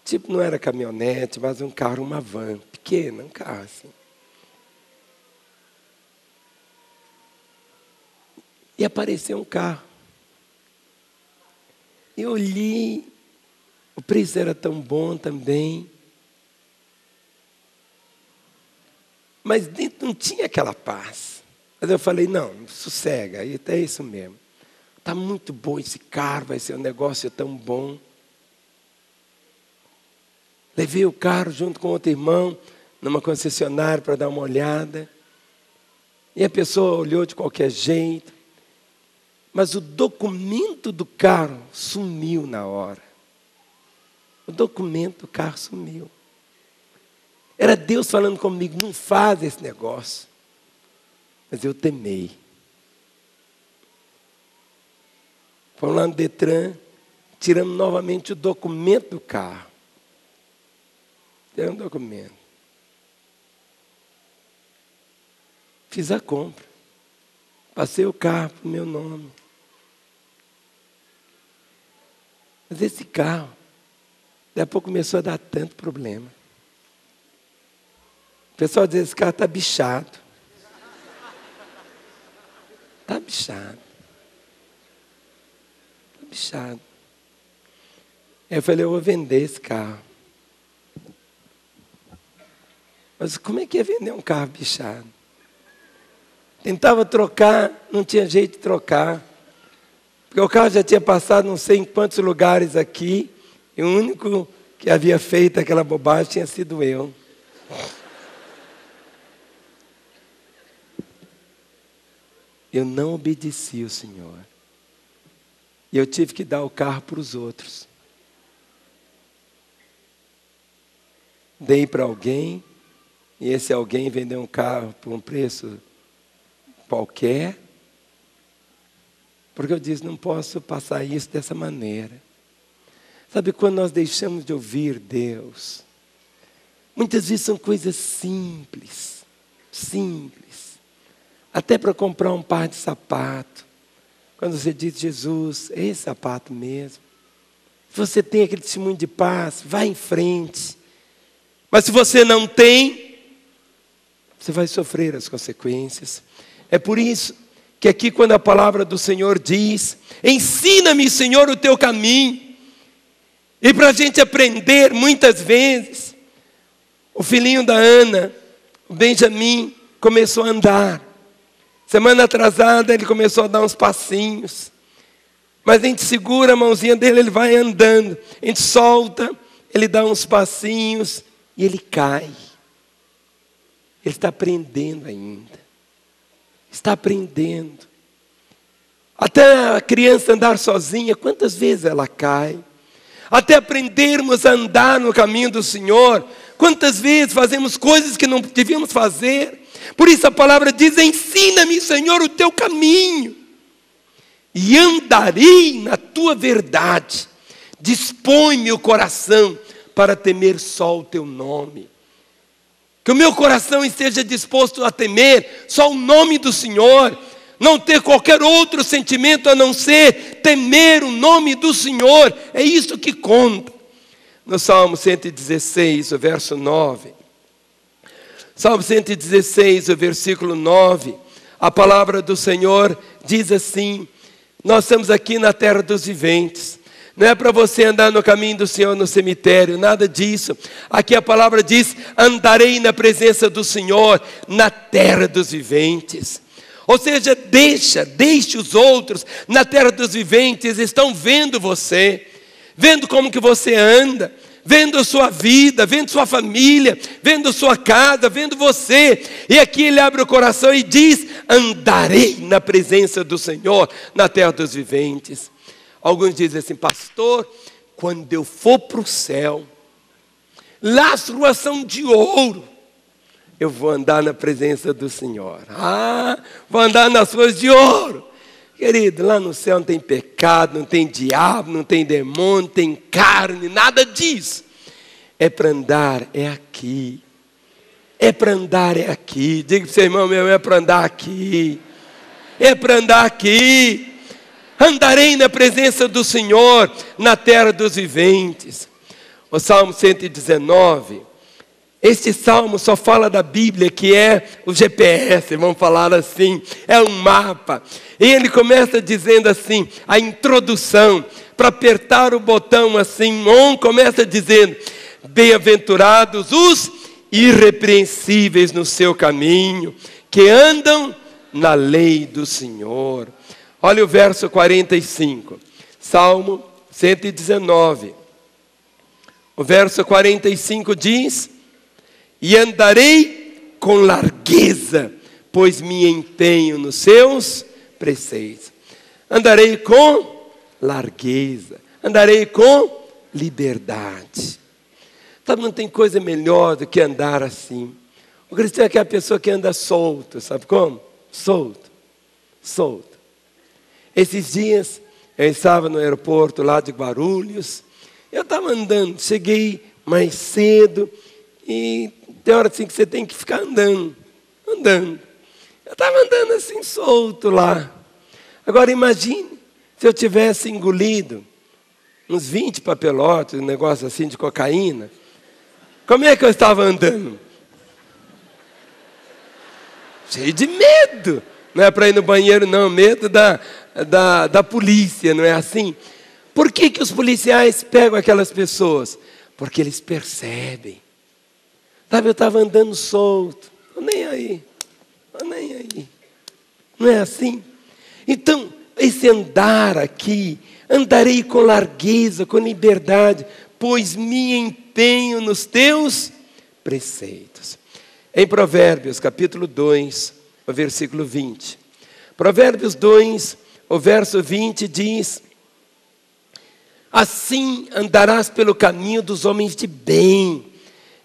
tipo, não era caminhonete, mas um carro, uma van, pequena, um carro assim. E apareceu um carro. Eu olhei, o preço era tão bom também. Mas dentro não tinha aquela paz. Mas eu falei: não, sossega, aí até isso mesmo. Está muito bom esse carro, vai ser um negócio tão bom. Levei o carro junto com outro irmão, numa concessionária para dar uma olhada. E a pessoa olhou de qualquer jeito. Mas o documento do carro sumiu na hora. O documento do carro sumiu. Era Deus falando comigo, não faz esse negócio. Mas eu temei. Fomos lá no Detran, tiramos novamente o documento do carro. Tiramos o documento. Fiz a compra. Passei o carro para o meu nome. Mas esse carro, daqui a pouco começou a dar tanto problema. O pessoal diz, esse carro está bichado. Está bichado. Está bichado. Aí eu falei, eu vou vender esse carro. Mas como é que ia vender um carro bichado? Tentava trocar, não tinha jeito de trocar. Porque o carro já tinha passado não sei em quantos lugares aqui. E o único que havia feito aquela bobagem tinha sido eu. Eu não obedeci ao Senhor. E eu tive que dar o carro para os outros. Dei para alguém. E esse alguém vendeu um carro por um preço qualquer. Porque eu disse, não posso passar isso dessa maneira. Sabe quando nós deixamos de ouvir Deus? Muitas vezes são coisas simples. Simples. Até para comprar um par de sapato. Quando você diz, Jesus, é esse sapato mesmo. Se você tem aquele testemunho de paz, vá em frente. Mas se você não tem, você vai sofrer as consequências. É por isso que aqui quando a palavra do Senhor diz, ensina-me, Senhor, o teu caminho. E para a gente aprender, muitas vezes, o filhinho da Ana, o Benjamin, começou a andar. Semana atrasada ele começou a dar uns passinhos. Mas a gente segura a mãozinha dele, ele vai andando. A gente solta, ele dá uns passinhos e ele cai. Ele está aprendendo ainda. Está aprendendo. Até a criança andar sozinha, quantas vezes ela cai? Até aprendermos a andar no caminho do Senhor, quantas vezes fazemos coisas que não devíamos fazer? Por isso a palavra diz, ensina-me, Senhor, o teu caminho, e andarei na tua verdade. Dispõe-me o coração para temer só o teu nome. Que o meu coração esteja disposto a temer só o nome do Senhor, não ter qualquer outro sentimento a não ser temer o nome do Senhor. É isso que conta. No Salmo 116, o verso 9. Salmo 116, o versículo 9. A palavra do Senhor diz assim, nós estamos aqui na terra dos viventes. Não é para você andar no caminho do Senhor no cemitério, nada disso. Aqui a palavra diz, andarei na presença do Senhor na terra dos viventes. Ou seja, deixe os outros na terra dos viventes, estão vendo você, vendo como que você anda, vendo a sua vida, vendo sua família, vendo sua casa, vendo você. E aqui ele abre o coração e diz, andarei na presença do Senhor na terra dos viventes. Alguns dizem assim, pastor, quando eu for para o céu, lá as ruas são de ouro, eu vou andar na presença do Senhor. Vou andar nas ruas de ouro. Querido, lá no céu não tem pecado, não tem diabo, não tem demônio, não tem carne, nada disso. É para andar, é aqui. É para andar, é aqui. Diga para o seu irmão, meu, é para andar aqui. É para andar aqui. Andarei na presença do Senhor, na terra dos viventes. O Salmo 119. Este salmo só fala da Bíblia, que é o GPS, vamos falar assim, é um mapa. E ele começa dizendo assim, a introdução, para apertar o botão assim, começa dizendo, bem-aventurados os irrepreensíveis no seu caminho, que andam na lei do Senhor. Olha o verso 45, Salmo 119. O verso 45 diz, e andarei com largueza, pois me empenho nos seus preceitos. Andarei com largueza. Andarei com liberdade. Sabe, não tem coisa melhor do que andar assim. O cristão é aquela pessoa que anda solto, sabe como? Solto. Esses dias eu estava no aeroporto lá de Guarulhos. Eu estava andando, cheguei mais cedo e tem hora assim que você tem que ficar andando. Eu estava andando assim solto lá. Agora imagine se eu tivesse engolido uns 20 papelotes, um negócio assim de cocaína. Como é que eu estava andando? Cheio de medo. Não é para ir no banheiro, não. Medo da polícia, não é assim? Por que os policiais pegam aquelas pessoas? Porque eles percebem. Sabe, eu estava andando solto. Estou nem aí. Não é assim? Então, esse andar aqui, andarei com largueza, com liberdade, pois me empenho nos teus preceitos. Em Provérbios, capítulo 2, o versículo 20. Provérbios 2, o verso 20 diz: assim andarás pelo caminho dos homens de bem,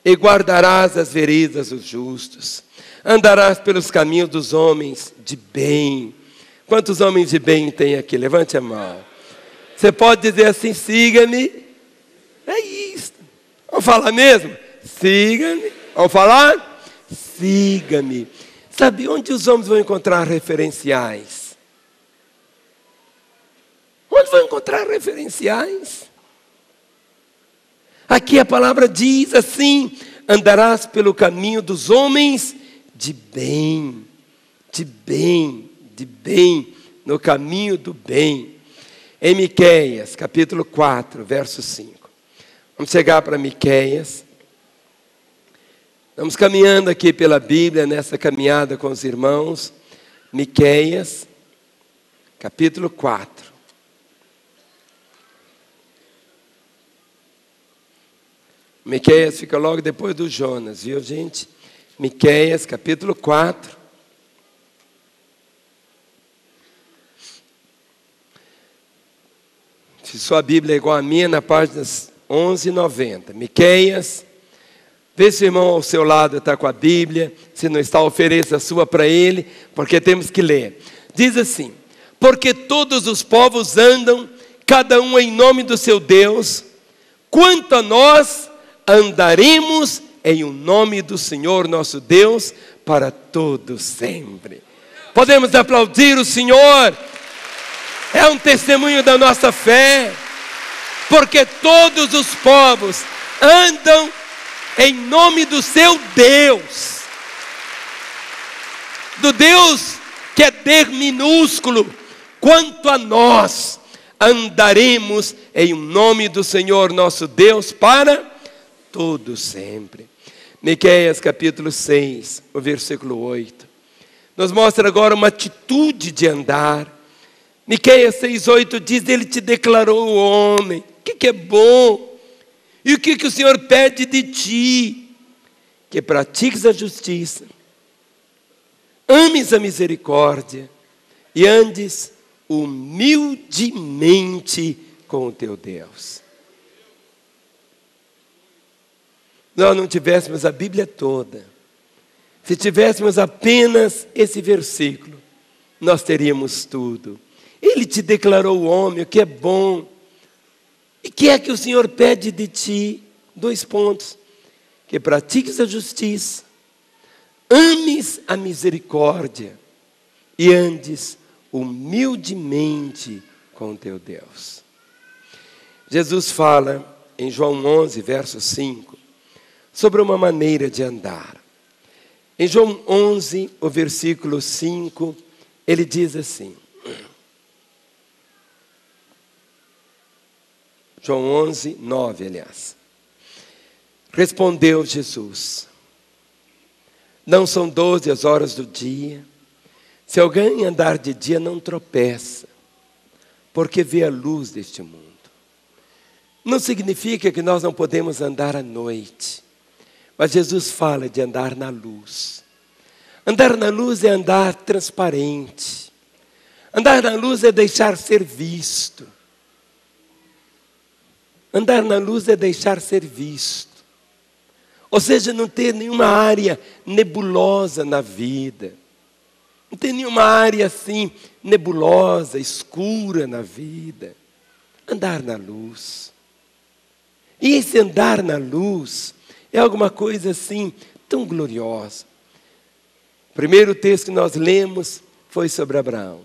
e guardarás as veredas dos justos. Andarás pelos caminhos dos homens de bem. Quantos homens de bem tem aqui? Levante a mão. Você pode dizer assim: siga-me. É isso. Vamos falar mesmo? Siga-me. Vamos falar? Siga-me. Sabe onde os homens vão encontrar referenciais? Onde vão encontrar referenciais? Aqui a palavra diz assim: andarás pelo caminho dos homens de bem, no caminho do bem. Em Miqueias, capítulo 4, verso 5. Vamos chegar para Miqueias. Estamos caminhando aqui pela Bíblia, nessa caminhada com os irmãos. Miqueias, capítulo 4. Miqueias fica logo depois do Jonas, viu, gente? Miqueias, capítulo 4. Se sua Bíblia é igual a minha, na página 1190. Miqueias. Vê se o irmão ao seu lado está com a Bíblia. Se não está, ofereça a sua para ele, porque temos que ler. Diz assim: porque todos os povos andam, cada um em nome do seu Deus. Quanto a nós, andaremos em o nome do Senhor nosso Deus para todo sempre. Podemos aplaudir o Senhor. É um testemunho da nossa fé, porque todos os povos andam em nome do seu Deus, do Deus que é D minúsculo. Quanto a nós, andaremos em nome do Senhor nosso Deus para todo sempre. Miqueias capítulo 6, o versículo 8, nos mostra agora uma atitude de andar. Miqueias 6,8 diz: ele te declarou o homem. O que é bom? E o que o Senhor pede de ti? Que pratiques a justiça, ames a misericórdia e andes humildemente com o teu Deus. Nós não tivéssemos a Bíblia toda, se tivéssemos apenas esse versículo, nós teríamos tudo. Ele te declarou o homem, o que é bom. E o que é que o Senhor pede de ti? 2 pontos. Que pratiques a justiça, ames a misericórdia e andes humildemente com o teu Deus. Jesus fala em João 11, verso 5, sobre uma maneira de andar. Em João 11, o versículo 5, ele diz assim. João 11, 9, aliás. Respondeu Jesus: não são 12 as horas do dia? Se alguém andar de dia, não tropeça, porque vê a luz deste mundo. Não significa que nós não podemos andar à noite, mas Jesus fala de andar na luz. Andar na luz é andar transparente. Andar na luz é deixar ser visto. Andar na luz é deixar ser visto. Ou seja, não ter nenhuma área nebulosa na vida. Não ter nenhuma área assim, nebulosa, escura na vida. Andar na luz. E esse andar na luz é alguma coisa assim, tão gloriosa. O primeiro texto que nós lemos foi sobre Abraão.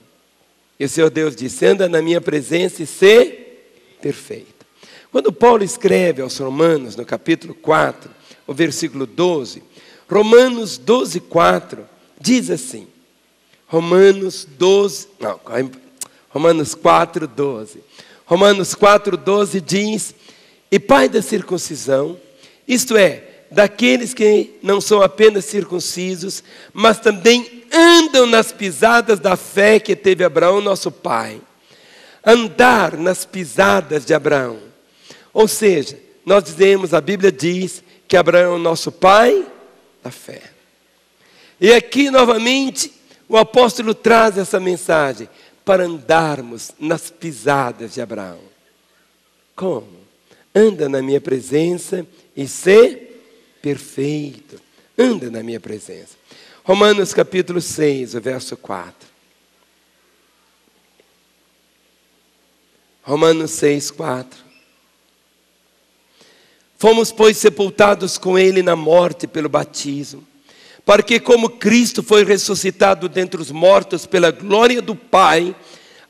E o Senhor Deus disse: anda na minha presença e ser perfeito. Quando Paulo escreve aos Romanos, no capítulo 4, o versículo 12, Romanos 12, 4, diz assim, Romanos 4, 12. Romanos 4, 12 diz: e pai da circuncisão, isto é, daqueles que não são apenas circuncisos, mas também andam nas pisadas da fé que teve Abraão, nosso pai. Andar nas pisadas de Abraão. Ou seja, nós dizemos, a Bíblia diz que Abraão é o nosso pai da fé. E aqui novamente o apóstolo traz essa mensagem para andarmos nas pisadas de Abraão. Como? Anda na minha presença e ser perfeito. Anda na minha presença. Romanos capítulo 6, o verso 4. Romanos 6, 4. Fomos, pois, sepultados com ele na morte pelo batismo, para que, como Cristo foi ressuscitado dentre os mortos pela glória do Pai,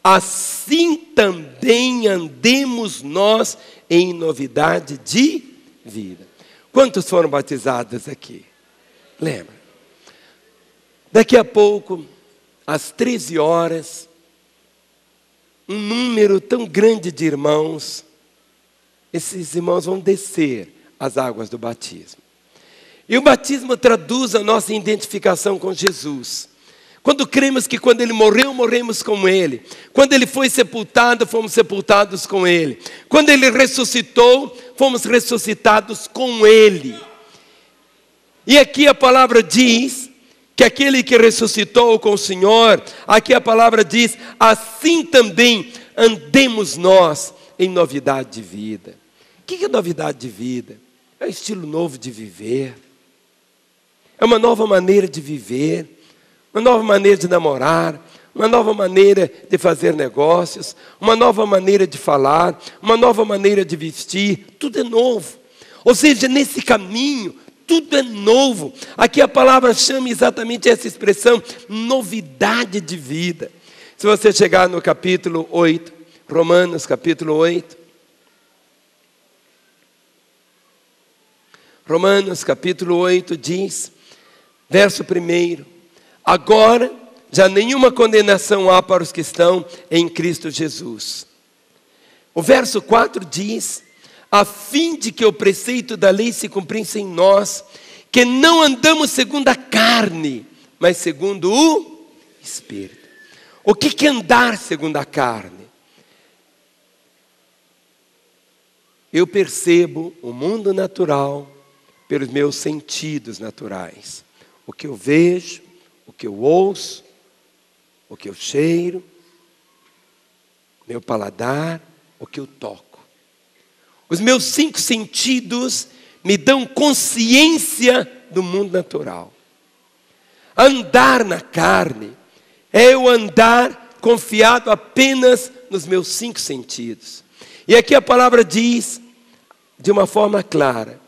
assim também andemos nós em novidade de vida. Quantos foram batizados aqui? Lembra? Daqui a pouco, às 13 horas, um número tão grande de irmãos, esses irmãos vão descer as águas do batismo. E o batismo traduz a nossa identificação com Jesus. Quando cremos que quando Ele morreu, morremos com Ele. Quando Ele foi sepultado, fomos sepultados com Ele. Quando Ele ressuscitou, fomos ressuscitados com Ele. E aqui a palavra diz que aquele que ressuscitou com o Senhor, aqui a palavra diz, assim também andemos nós em novidade de vida. O que é novidade de vida? É um estilo novo de viver. É uma nova maneira de viver. Uma nova maneira de namorar. Uma nova maneira de fazer negócios. Uma nova maneira de falar. Uma nova maneira de vestir. Tudo é novo. Ou seja, nesse caminho, tudo é novo. Aqui a palavra chama exatamente essa expressão, novidade de vida. Se você chegar no capítulo 8, Romanos capítulo 8. Romanos capítulo 8 diz, verso 1, agora já nenhuma condenação há para os que estão em Cristo Jesus. O verso 4 diz, a fim de que o preceito da lei se cumprisse em nós, que não andamos segundo a carne, mas segundo o Espírito. O que é andar segundo a carne? Eu percebo o mundo natural pelos meus sentidos naturais. O que eu vejo, o que eu ouço, o que eu cheiro, meu paladar, o que eu toco. Os meus 5 sentidos me dão consciência do mundo natural. Andar na carne é eu andar confiado apenas nos meus 5 sentidos. E aqui a palavra diz, de uma forma clara,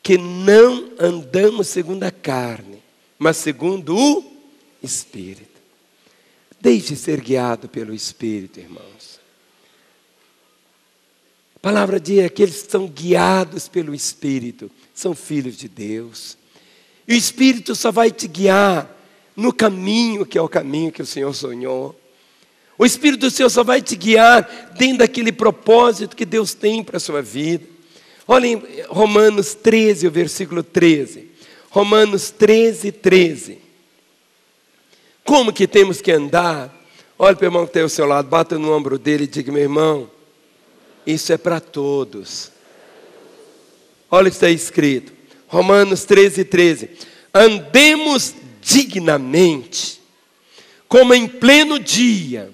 que não andamos segundo a carne, mas segundo o Espírito. Deixe ser guiado pelo Espírito, irmãos. A palavra diz que aqueles que são guiados pelo Espírito são filhos de Deus. E o Espírito só vai te guiar no caminho que é o caminho que o Senhor sonhou. O Espírito do Senhor só vai te guiar dentro daquele propósito que Deus tem para a sua vida. Olhem Romanos 13, o versículo 13. Romanos 13, 13. Como que temos que andar? Olhe para o irmão que tem ao seu lado, bata no ombro dele e diga, meu irmão, isso é para todos. Olha o que está escrito. Romanos 13, 13. Andemos dignamente, como em pleno dia,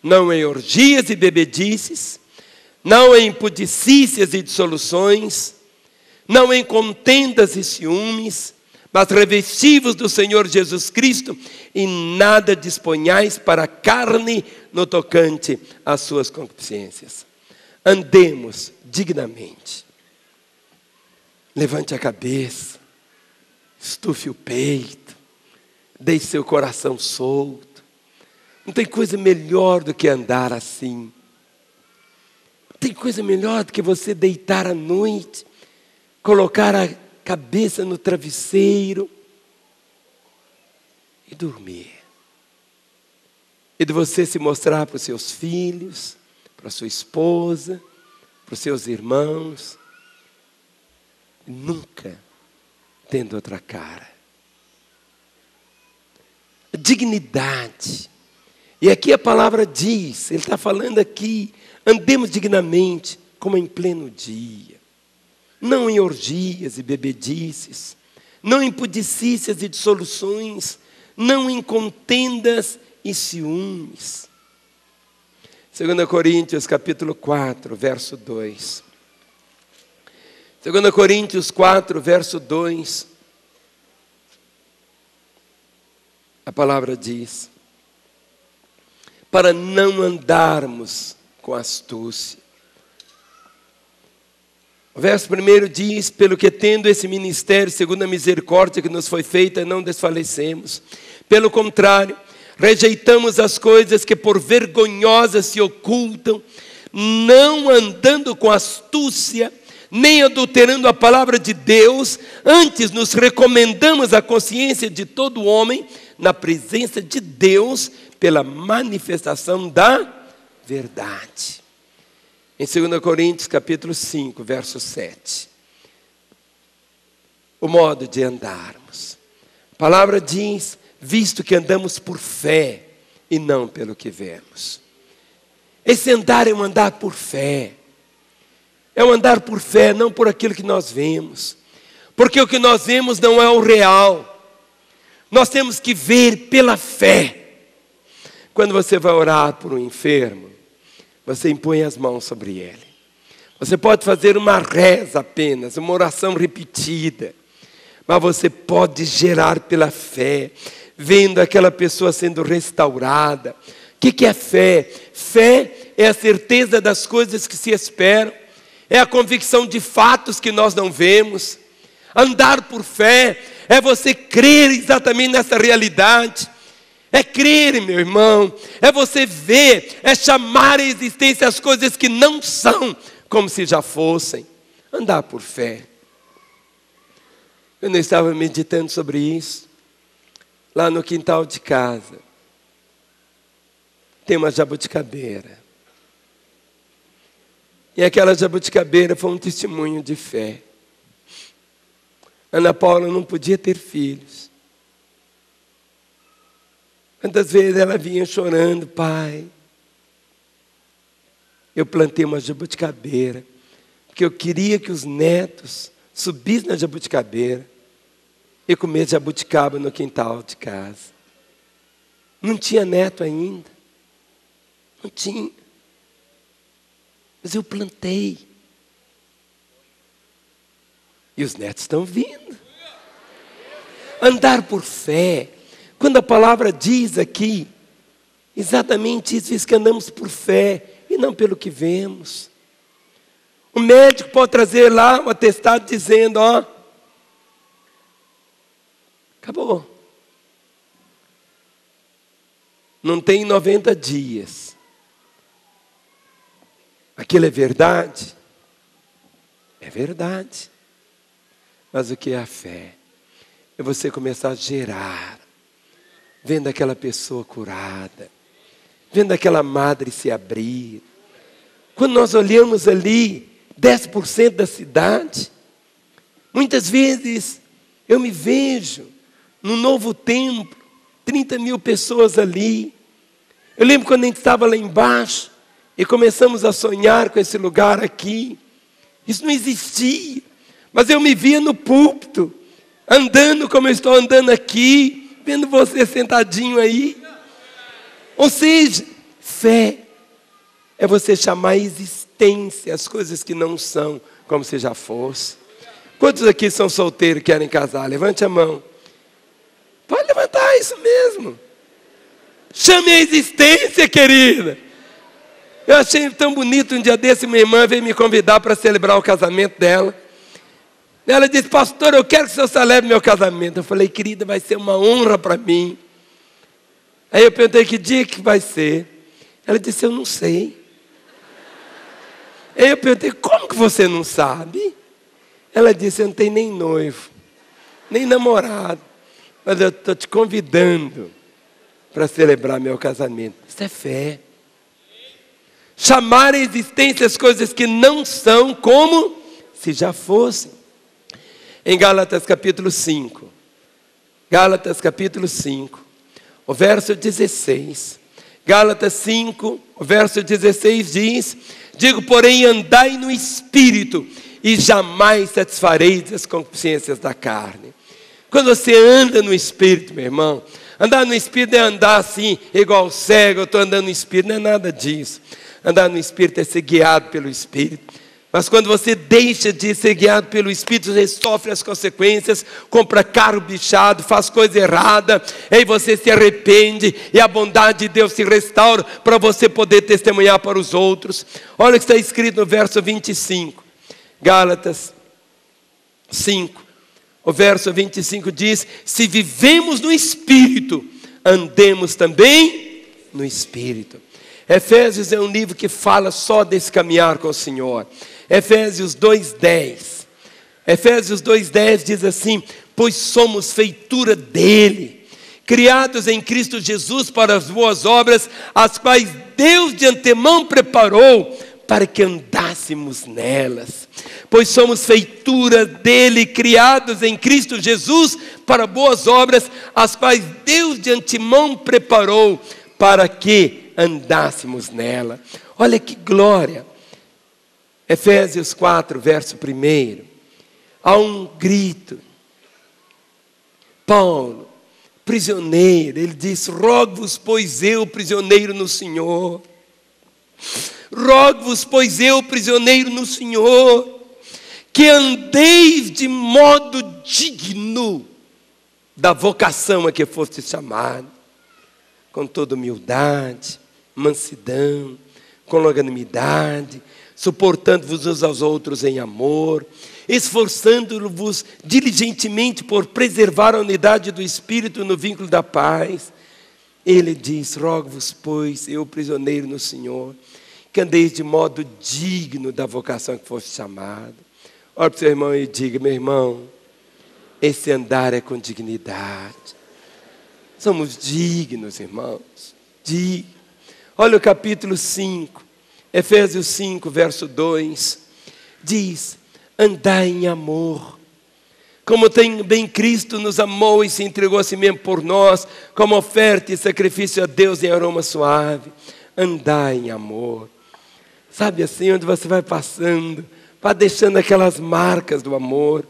não em orgias e bebedices, não em impudicícias e dissoluções, não em contendas e ciúmes, mas revestivos do Senhor Jesus Cristo, e nada disponhais para a carne no tocante às suas concupiscências. Andemos dignamente. Levante a cabeça, estufe o peito, deixe seu coração solto. Não tem coisa melhor do que andar assim. Não tem coisa melhor do que você deitar à noite, colocar a cabeça no travesseiro e dormir. E de você se mostrar para os seus filhos, para a sua esposa, para os seus irmãos, nunca tendo outra cara. Dignidade. E aqui a palavra diz, ele está falando aqui, andemos dignamente, como em pleno dia. Não em orgias e bebedices, não em pudicícias e dissoluções, não em contendas e ciúmes. 2 Coríntios capítulo 4, verso 2. 2 Coríntios 4, verso 2. A palavra diz: para não andarmos com astúcia. O verso 1 diz: pelo que tendo esse ministério, segundo a misericórdia que nos foi feita, não desfalecemos. Pelo contrário, rejeitamos as coisas que por vergonhosas se ocultam, não andando com astúcia, nem adulterando a palavra de Deus, antes nos recomendamos a consciência de todo homem, na presença de Deus, pela manifestação da verdade. Em 2 Coríntios capítulo 5, verso 7. O modo de andarmos. A palavra diz: visto que andamos por fé e não pelo que vemos. Esse andar é um andar por fé. É um andar por fé, não por aquilo que nós vemos. Porque o que nós vemos não é o real. Nós temos que ver pela fé. Quando você vai orar por um enfermo, você impõe as mãos sobre ele. Você pode fazer uma reza apenas, uma oração repetida. Mas você pode gerar pela fé, vendo aquela pessoa sendo restaurada. O que é fé? Fé é a certeza das coisas que se esperam. É a convicção de fatos que nós não vemos. Andar por fé é você crer exatamente nessa realidade. É crer, meu irmão. É você ver, é chamar à existência as coisas que não são como se já fossem. Andar por fé. Eu não estava meditando sobre isso. Lá no quintal de casa tem uma jabuticabeira. E aquela jabuticabeira foi um testemunho de fé. Ana Paula não podia ter filhos. Quantas vezes ela vinha chorando: pai, eu plantei uma jabuticabeira, porque eu queria que os netos subissem na jabuticabeira e comessem jabuticaba no quintal de casa. Não tinha neto ainda. Não tinha. Mas eu plantei. E os netos estão vindo. Andar por fé. Quando a palavra diz aqui, exatamente isso, diz que andamos por fé e não pelo que vemos. O médico pode trazer lá um atestado dizendo: ó, acabou. Não tem 90 dias. Aquilo é verdade? É verdade. Mas o que é a fé? É você começar a gerar, vendo aquela pessoa curada, vendo aquela madre se abrir. Quando nós olhamos ali, 10% da cidade, muitas vezes eu me vejo no novo templo, 30 mil pessoas ali. Eu lembro quando a gente estava lá embaixo e começamos a sonhar com esse lugar aqui. Isso não existia, mas eu me via no púlpito, andando como eu estou andando aqui, vendo você sentadinho aí. Ou seja, Fé é você chamar a existência as coisas que não são como se já fosse. Quantos aqui são solteiros e querem casar? Levante a mão. Pode levantar, isso mesmo. Chame a existência, querida. Eu achei tão bonito, um dia desse minha irmã veio me convidar para celebrar o casamento dela. Ela disse, pastor, eu quero que o senhor celebre meu casamento. Eu falei, querida, vai ser uma honra para mim. Aí eu perguntei, que dia que vai ser? Ela disse, eu não sei. Aí eu perguntei, como que você não sabe? Ela disse, eu não tenho nem noivo, nem namorado, mas eu estou te convidando para celebrar meu casamento. Isso é fé. Chamar a existência as coisas que não são como se já fossem. Em Gálatas capítulo 5, Gálatas capítulo 5, o verso 16. Gálatas 5, o verso 16 diz, digo, porém, andai no Espírito, e jamais satisfareis as consciências da carne. Quando você anda no Espírito, meu irmão, andar no Espírito é andar assim, igual cego, eu estou andando no Espírito, não é nada disso. Andar no Espírito é ser guiado pelo Espírito. Mas quando você deixa de ser guiado pelo Espírito, você sofre as consequências, compra carro bichado, faz coisa errada, aí você se arrepende e a bondade de Deus se restaura para você poder testemunhar para os outros. Olha o que está escrito no verso 25, Gálatas 5, o verso 25 diz, se vivemos no Espírito, andemos também no Espírito. Efésios é um livro que fala só desse caminhar com o Senhor. Efésios 2:10. Efésios 2:10 diz assim, pois somos feitura dele, criados em Cristo Jesus para as boas obras, as quais Deus de antemão preparou para que andássemos nelas. Pois somos feitura dele, criados em Cristo Jesus para boas obras, as quais Deus de antemão preparou para que andássemos nela. Olha que glória. Efésios 4, verso 1. Há um grito. Paulo, prisioneiro, ele diz, rogo-vos, pois eu, prisioneiro no Senhor. Rogo-vos, pois eu, prisioneiro no Senhor, que andeis de modo digno da vocação a que foste chamado, com toda humildade, mansidão, com longanimidade, suportando-vos uns aos outros em amor, esforçando-vos diligentemente por preservar a unidade do Espírito no vínculo da paz. Ele diz, rogo-vos, pois, eu prisioneiro no Senhor, que andeis de modo digno da vocação que foste chamado. Olha para o seu irmão e diga, meu irmão, esse andar é com dignidade. Somos dignos, irmãos, dignos. Olha o capítulo 5, Efésios 5, verso 2, diz, andai em amor, como também Cristo nos amou e se entregou a si mesmo por nós, como oferta e sacrifício a Deus em aroma suave. Andai em amor. Sabe assim, onde você vai passando, vai deixando aquelas marcas do amor.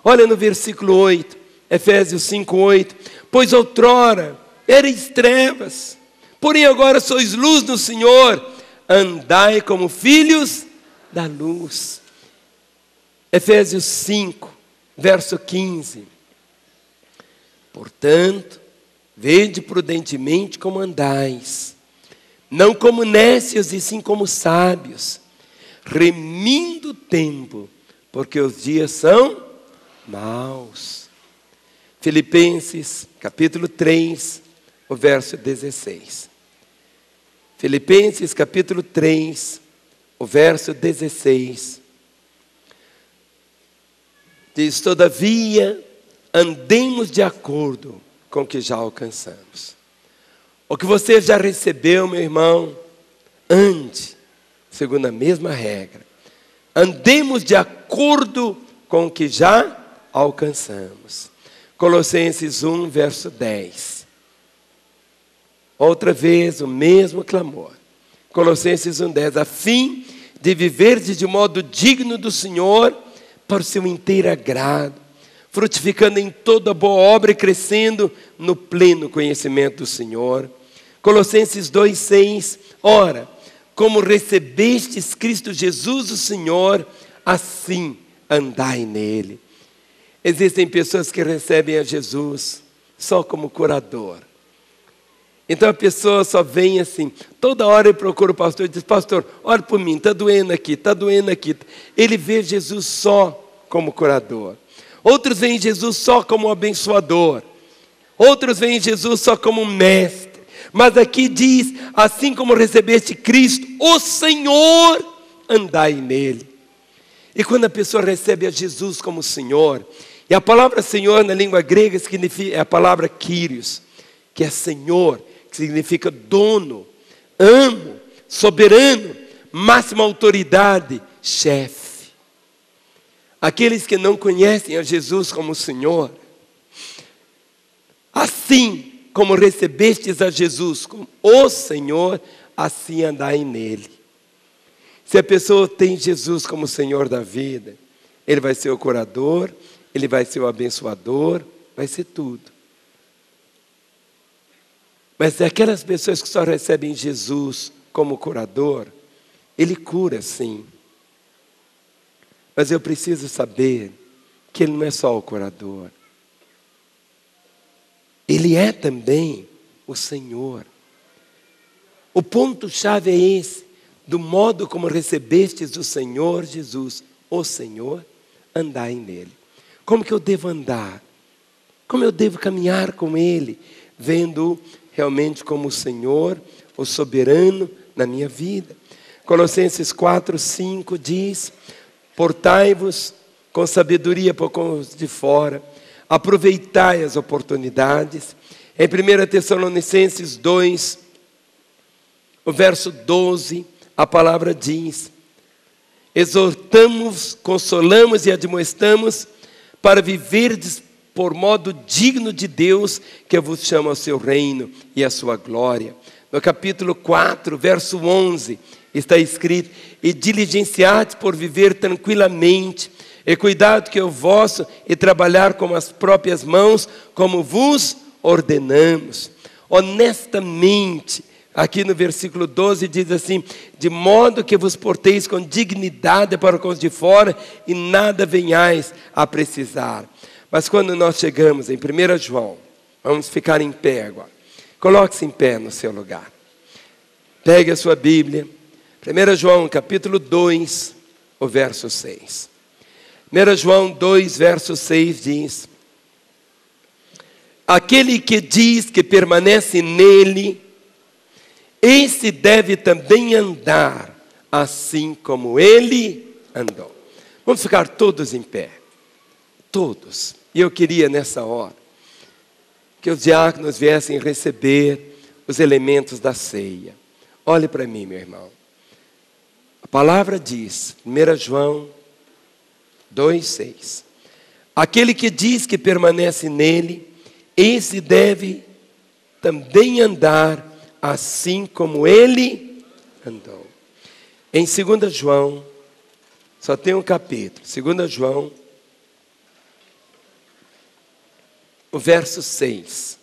Olha no versículo 8, Efésios 5, 8. Pois outrora erais trevas, porém agora sois luz no Senhor. Andai como filhos da luz. Efésios 5, verso 15. Portanto, vede prudentemente como andais, não como nécios e sim como sábios, remindo o tempo, porque os dias são maus. Filipenses, capítulo 3, o verso 16. Filipenses, capítulo 3, o verso 16. Diz, todavia, andemos de acordo com o que já alcançamos. O que você já recebeu, meu irmão, ande segundo a mesma regra. Andemos de acordo com o que já alcançamos. Colossenses 1, verso 10. Outra vez o mesmo clamor. Colossenses 1, 10. A fim de viverdes de modo digno do Senhor, para o seu inteiro agrado, frutificando em toda boa obra e crescendo no pleno conhecimento do Senhor, Colossenses 2,6. Ora, como recebestes Cristo Jesus o Senhor, assim andai nele. Existem pessoas que recebem a Jesus só como curador. Então a pessoa só vem assim, toda hora ele procura o pastor e diz: pastor, ora por mim, está doendo aqui, está doendo aqui. Ele vê Jesus só como curador. Outros veem Jesus só como abençoador. Outros veem Jesus só como mestre. Mas aqui diz: assim como recebeste Cristo, o Senhor, andai nele. E quando a pessoa recebe a Jesus como Senhor, e a palavra Senhor na língua grega significa, é a palavra Kyrios, que é Senhor, que significa dono, amo, soberano, máxima autoridade, chefe. Aqueles que não conhecem a Jesus como Senhor, assim como recebestes a Jesus como o Senhor, assim andai nele. Se a pessoa tem Jesus como Senhor da vida, ele vai ser o curador, ele vai ser o abençoador, vai ser tudo. Mas aquelas pessoas que só recebem Jesus como curador, ele cura sim. Mas eu preciso saber que ele não é só o curador. Ele é também o Senhor. O ponto-chave é esse: do modo como recebestes o Senhor Jesus, o Senhor, andai nele. Como que eu devo andar? Como eu devo caminhar com Ele? Vendo realmente como o Senhor, o soberano na minha vida. Colossenses 4:5 diz: portai-vos com sabedoria para os de fora, aproveitai as oportunidades. Em 1 Tessalonicenses 2, o verso 12, a palavra diz: exortamos, consolamos e admoestamos para viverdes por modo digno de Deus, que vos chama ao seu reino e à sua glória. No capítulo 4, verso 11, está escrito: e diligenciate por viver tranquilamente, e cuidado que o vosso, e trabalhar com as próprias mãos, como vos ordenamos. Honestamente, aqui no versículo 12 diz assim: de modo que vos porteis com dignidade para com os de fora, e nada venhais a precisar. Mas quando nós chegamos em 1 João, vamos ficar em pé agora. Coloque-se em pé no seu lugar. Pegue a sua Bíblia. 1 João, capítulo 2, o verso 6. 1 João 2, verso 6 diz: aquele que diz que permanece nele, esse deve também andar assim como ele andou. Vamos ficar todos em pé. Todos. E eu queria nessa hora que os diáconos viessem receber os elementos da ceia. Olhe para mim, meu irmão. A palavra diz, 1 João 2,6: aquele que diz que permanece nele, esse deve também andar assim como ele andou. Em 2 João, só tem um capítulo, 2 João, o verso 6.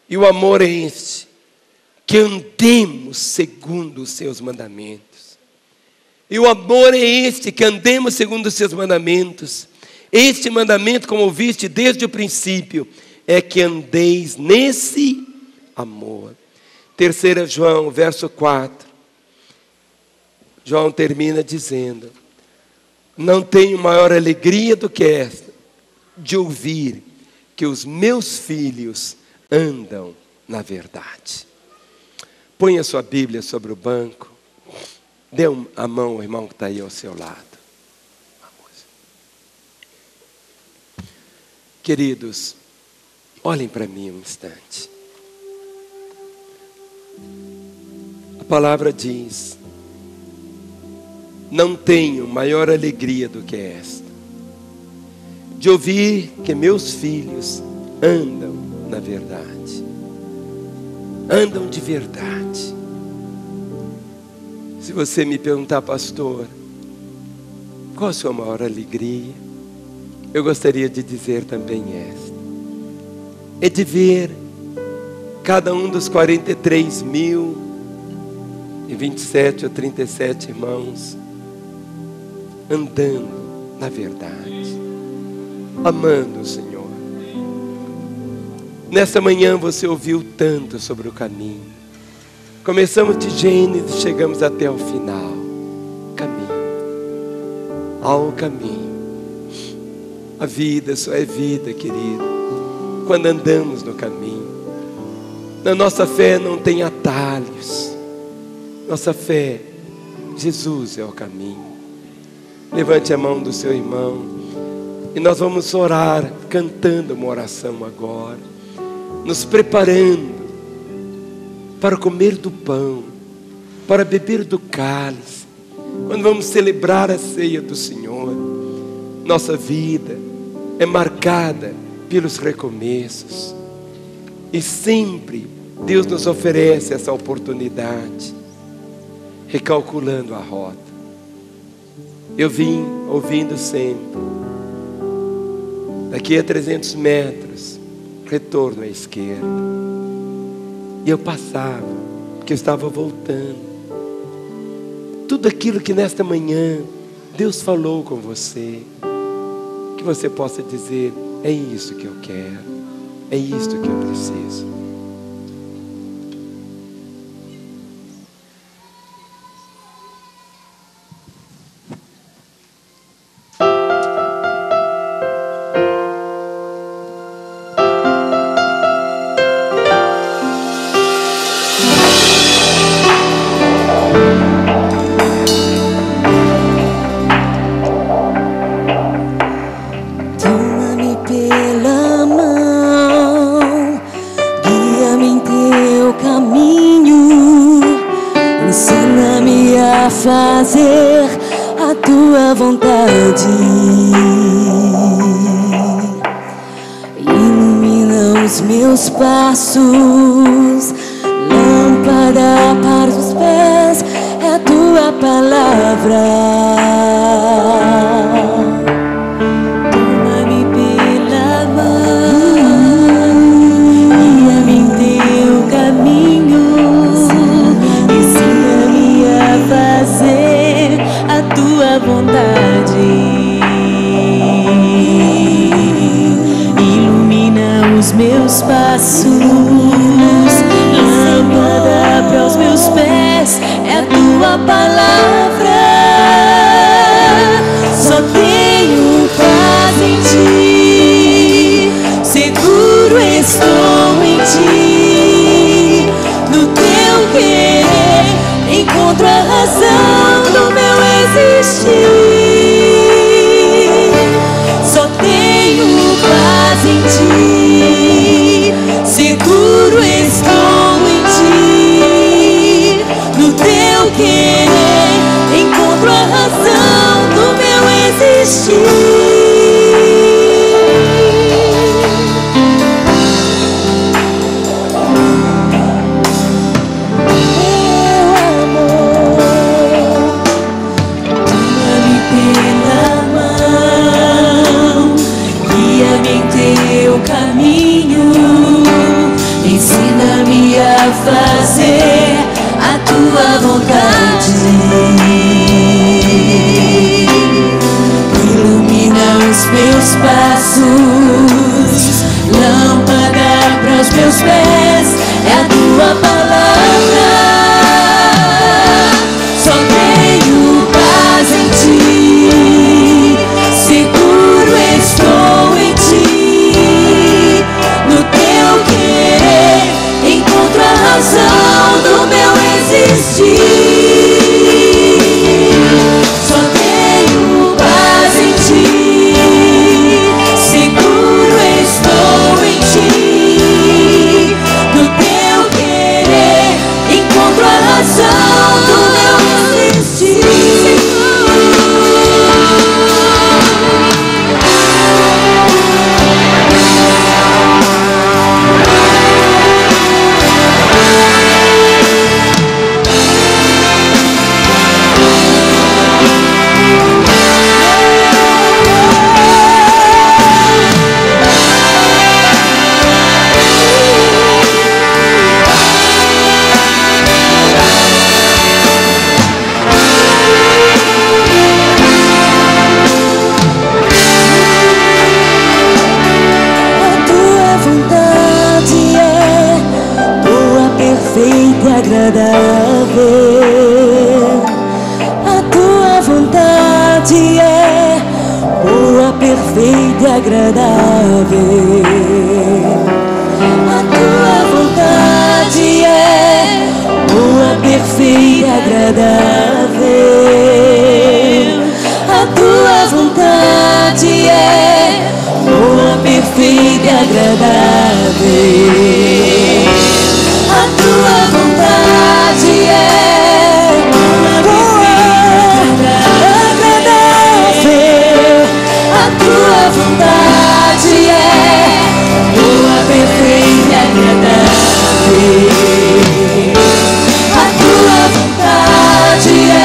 E o amor é este: que andemos segundo os seus mandamentos. E o amor é este: que andemos segundo os seus mandamentos. Este mandamento, como ouviste desde o princípio, é que andeis nesse amor. 3 João, verso 4. João termina dizendo: não tenho maior alegria do que esta, de ouvir que os meus filhos andam na verdade. Põe a sua Bíblia sobre o banco. Dê a mão ao irmão que está aí ao seu lado. Queridos, olhem para mim um instante. A palavra diz: não tenho maior alegria do que esta, de ouvir que meus filhos andam na verdade. Andam de verdade. Se você me perguntar: pastor, qual a sua maior alegria? Eu gostaria de dizer também esta: é de ver cada um dos 43.027 ou 37 irmãos andando na verdade, amando o Senhor. Nessa manhã você ouviu tanto sobre o caminho. Começamos de Gênesis, chegamos até o final. Caminho, ao caminho. A vida só é vida, querido, quando andamos no caminho. Na nossa fé não tem atalhos. Nossa fé, Jesus é o caminho. Levante a mão do seu irmão e nós vamos orar, cantando uma oração agora, nos preparando para comer do pão, para beber do cálice, quando vamos celebrar a ceia do Senhor. Nossa vida é marcada pelos recomeços e sempre Deus nos oferece essa oportunidade, recalculando a rota. Eu vim ouvindo sempre, daqui a 300 metros, retorno à esquerda. E eu passava, porque eu estava voltando. Tudo aquilo que nesta manhã Deus falou com você, que você possa dizer: é isso que eu quero, é isso que eu preciso. Fazer a tua vontade, ilumina os meus passos, lâmpada para os pés é a tua palavra. Toma-me pela mão, guia-me em teu caminho, ensina-me a fazer a tua vontade, ilumina os meus passos, lâmpada para os meus pés é a tua palavra. Só tenho paz em ti, seguro estou em ti, no teu querer encontro a razão do meu existir. Só tenho paz em ti, seguro estou em ti, no teu querer encontro a razão do meu existir. Fazer a tua vontade, ilumina os meus passos, lâmpada para os meus pés é a tua palavra. Só tenho paz em ti, seguro estou em ti, no teu querer encontro a razão do meu existir. Só tenho paz em ti, agradável. A tua vontade é boa, perfeita e agradável. A tua vontade é boa, perfeita e agradável. A tua vontade é boa, perfeita e agradável. A tua vontade é boa, perfeita e agradável. A tua vontade é boa, perfeita e agradável. A tua vontade é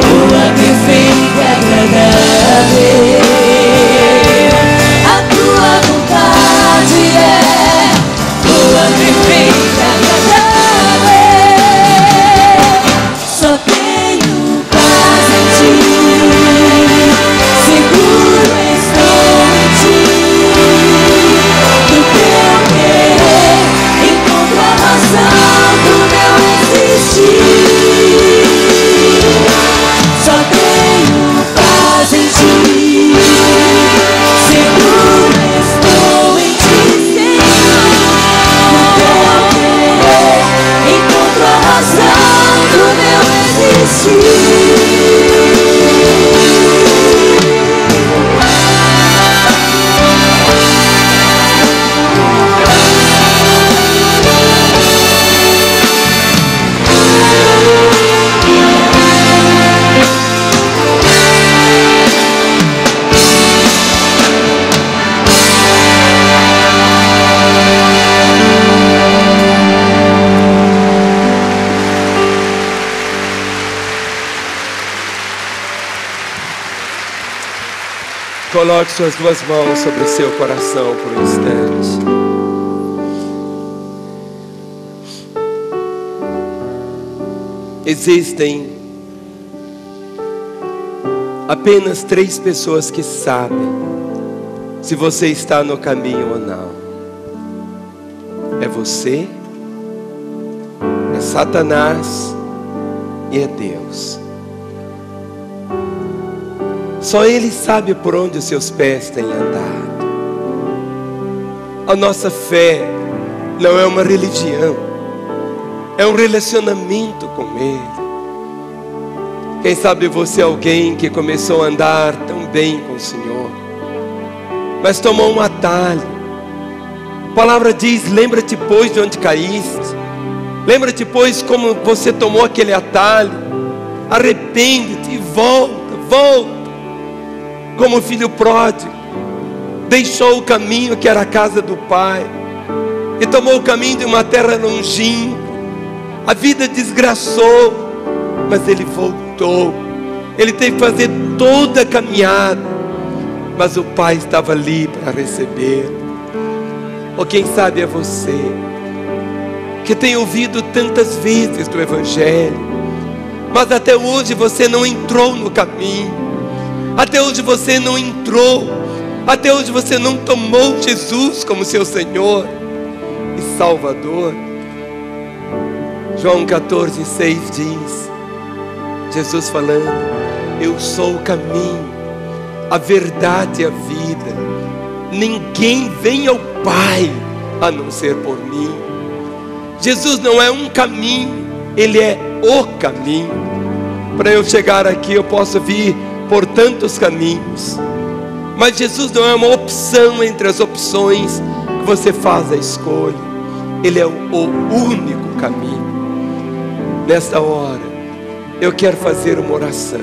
boa, perfeita e agradável. A tua vontade é boa, perfeita e agradável. Só tenho paz em ti, seguro estou em ti. Do teu querer encontro a razão do meu existir. Só tenho paz em ti, seguro estou em ti, Senhor. Do teu querer encontro a razão do meu existir. Coloque suas duas mãos sobre o seu coração por um instante. Existem apenas 3 pessoas que sabem se você está no caminho ou não. É você, é Satanás e é Deus. Só Ele sabe por onde os seus pés têm andado. A nossa fé não é uma religião, é um relacionamento com Ele. Quem sabe você é alguém que começou a andar tão bem com o Senhor, mas tomou um atalho. A palavra diz: lembra-te pois de onde caíste, lembra-te pois como você tomou aquele atalho, arrepende-te e volta. Como o filho pródigo, deixou o caminho que era a casa do pai e tomou o caminho de uma terra longínqua. A vida desgraçou, mas ele voltou. Ele teve que fazer toda a caminhada, mas o pai estava ali para receber. Ou quem sabe é você que tem ouvido tantas vezes do Evangelho, mas até hoje você não entrou no caminho. Até hoje você não entrou, até hoje você não tomou Jesus como seu Senhor e Salvador. João 14:6 diz, Jesus falando: eu sou o caminho, a verdade e a vida. Ninguém vem ao Pai a não ser por mim. Jesus não é um caminho, Ele é o caminho. Para eu chegar aqui eu posso vir por tantos caminhos, mas Jesus não é uma opção entre as opções que você faz a escolha. Ele é o único caminho. Nesta hora eu quero fazer uma oração,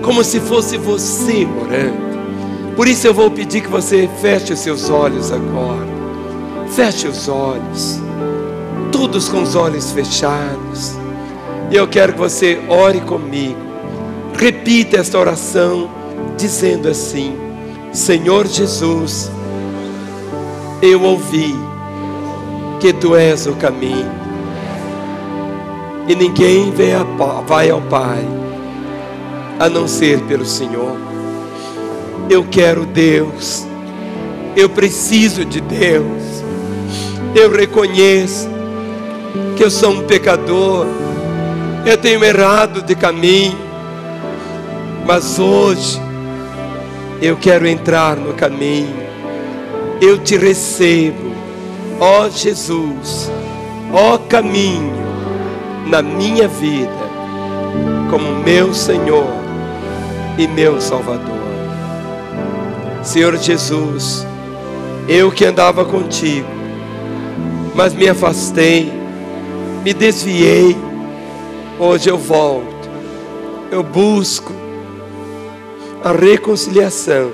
como se fosse você orando. Por isso eu vou pedir que você feche os seus olhos agora. Feche os olhos, todos com os olhos fechados. E eu quero que você ore comigo. Repita esta oração dizendo assim: Senhor Jesus, eu ouvi que Tu és o caminho e ninguém vai ao Pai a não ser pelo Senhor. Eu quero Deus, eu preciso de Deus. Eu reconheço que eu sou um pecador, eu tenho errado de caminho, mas hoje eu quero entrar no caminho. Eu te recebo, ó Jesus, ó caminho na minha vida, como meu Senhor e meu Salvador. Senhor Jesus, eu que andava contigo, mas me afastei, me desviei, hoje eu volto, eu busco a reconciliação,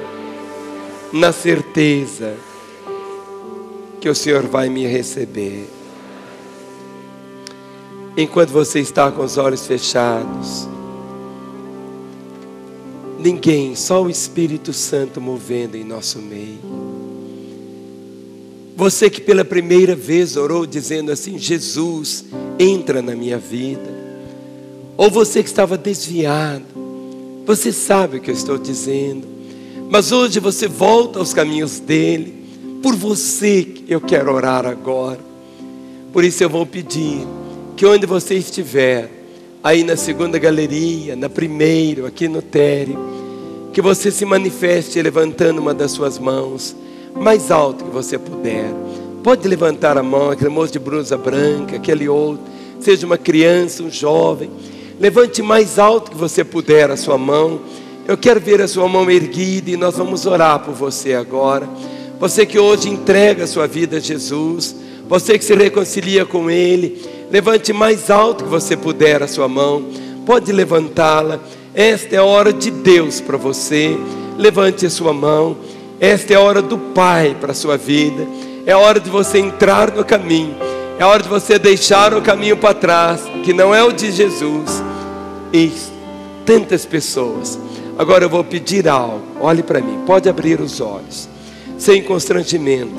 na certeza que o Senhor vai me receber. Enquanto você está com os olhos fechados, ninguém, só o Espírito Santo movendo em nosso meio. Você que pela primeira vez orou dizendo assim: Jesus, entra na minha vida. Ou você que estava desviado, você sabe o que eu estou dizendo, mas hoje você volta aos caminhos dele. Por você eu quero orar agora. Por isso eu vou pedir que onde você estiver, aí na segunda galeria, na primeira, aqui no térreo, que você se manifeste levantando uma das suas mãos, mais alto que você puder. Pode levantar a mão, aquele moço de blusa branca, aquele outro, seja uma criança, um jovem. Levante mais alto que você puder a sua mão. Eu quero ver a sua mão erguida e nós vamos orar por você agora. Você que hoje entrega a sua vida a Jesus, você que se reconcilia com Ele, levante mais alto que você puder a sua mão. Pode levantá-la. Esta é a hora de Deus para você. Levante a sua mão. Esta é a hora do Pai para a sua vida. É a hora de você entrar no caminho. É a hora de você deixar o caminho para trás, que não é o de Jesus. E tantas pessoas. Agora eu vou pedir algo. Olhe para mim, pode abrir os olhos, sem constrangimento.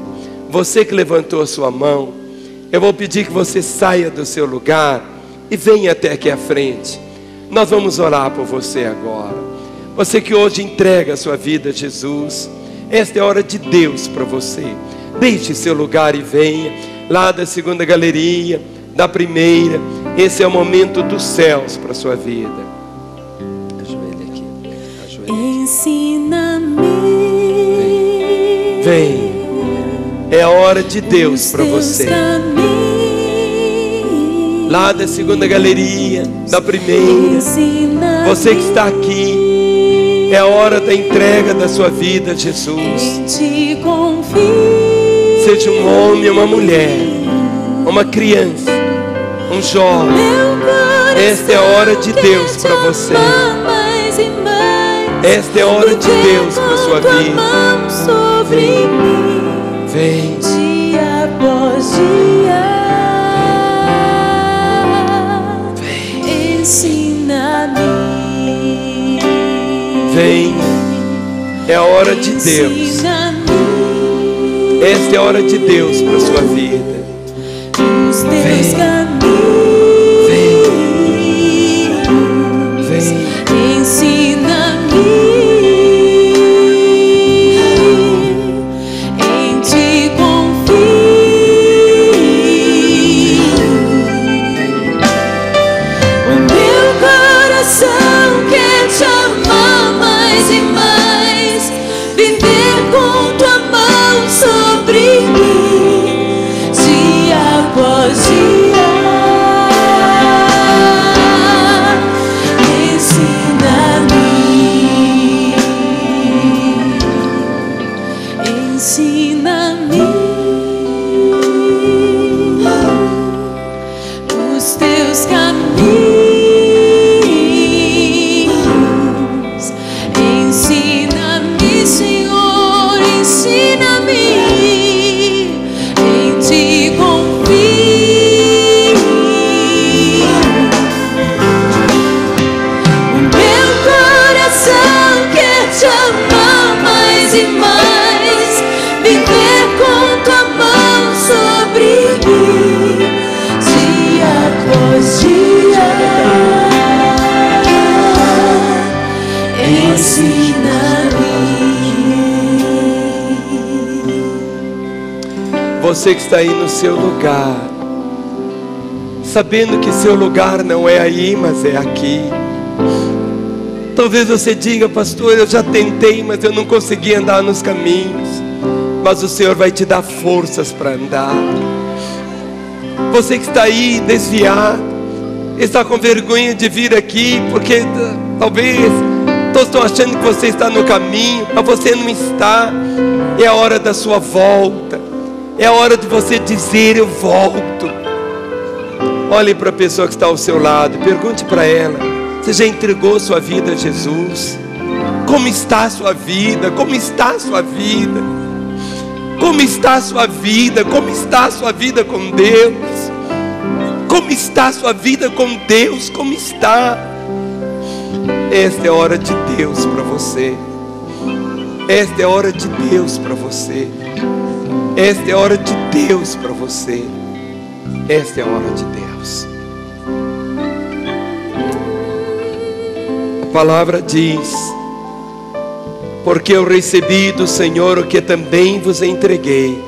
Você que levantou a sua mão, eu vou pedir que você saia do seu lugar e venha até aqui à frente. Nós vamos orar por você agora. Você que hoje entrega a sua vida a Jesus, esta é a hora de Deus para você. Deixe seu lugar e venha lá da segunda galeria, da primeira. Esse é o momento dos céus para a sua vida. Ajoelhe aqui. Ensina-me. Vem. É a hora de Deus para você. Lá da segunda galeria, da primeira. Você que está aqui, é a hora da entrega da sua vida a Jesus. Seja um homem, uma mulher, uma criança, um jovem. Esta é a hora de Deus para você. Esta é a hora de Deus para a sua vida. Vem, vem. Dia após dia, vem. Ensina-me. Vem. É a hora de Deus. Esta é a hora de Deus para a sua vida. Os teus caminhos. Vem. Ensina-me. Em ti confio. O meu coração quer te amar mais e mais. Viver com tua mão sobre mim, dia após dia. Ensina-me, ensina-me os teus caminhos. Ensina-me, Senhor, ensina-me. Em ti confio. O meu coração quer te amar mais e mais. Viver com tua mão sobre mim, dia após dia. Ensina-me. Você que está aí no seu lugar, sabendo que seu lugar não é aí, mas é aqui. Talvez você diga: pastor, eu já tentei, mas eu não consegui andar nos caminhos. Mas o Senhor vai te dar forças para andar. Você que está aí desviado, está com vergonha de vir aqui, porque talvez todos estão achando que você está no caminho, mas você não está. É a hora da sua volta. É a hora de você dizer: eu volto. Olhe para a pessoa que está ao seu lado, pergunte para ela: você já entregou sua vida a Jesus? Como está a sua vida? Como está a sua vida? Como está a sua vida? Como está a sua vida com Deus? Como está a sua vida com Deus? Como está? Esta é a hora de Deus para você. Esta é a hora de Deus para você. Esta é a hora de Deus para você. Esta é a hora de Deus. A palavra diz: porque eu recebi do Senhor o que também vos entreguei,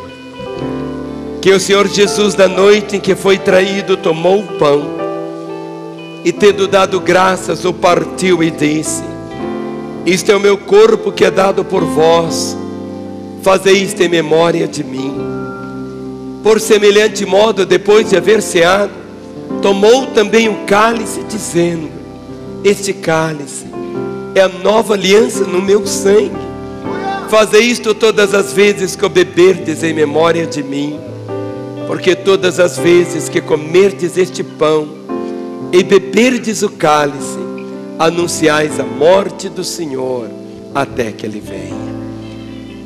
que o Senhor Jesus, na noite em que foi traído, tomou o pão e, tendo dado graças, o partiu e disse: isto é o meu corpo que é dado por vós, fazei isto em memória de mim. Por semelhante modo, depois de haver ceado, tomou também o cálice, dizendo: este cálice é a nova aliança no meu sangue. Fazei isto todas as vezes que o beberdes em memória de mim. Porque todas as vezes que comerdes este pão e beberdes o cálice, anunciais a morte do Senhor até que Ele venha.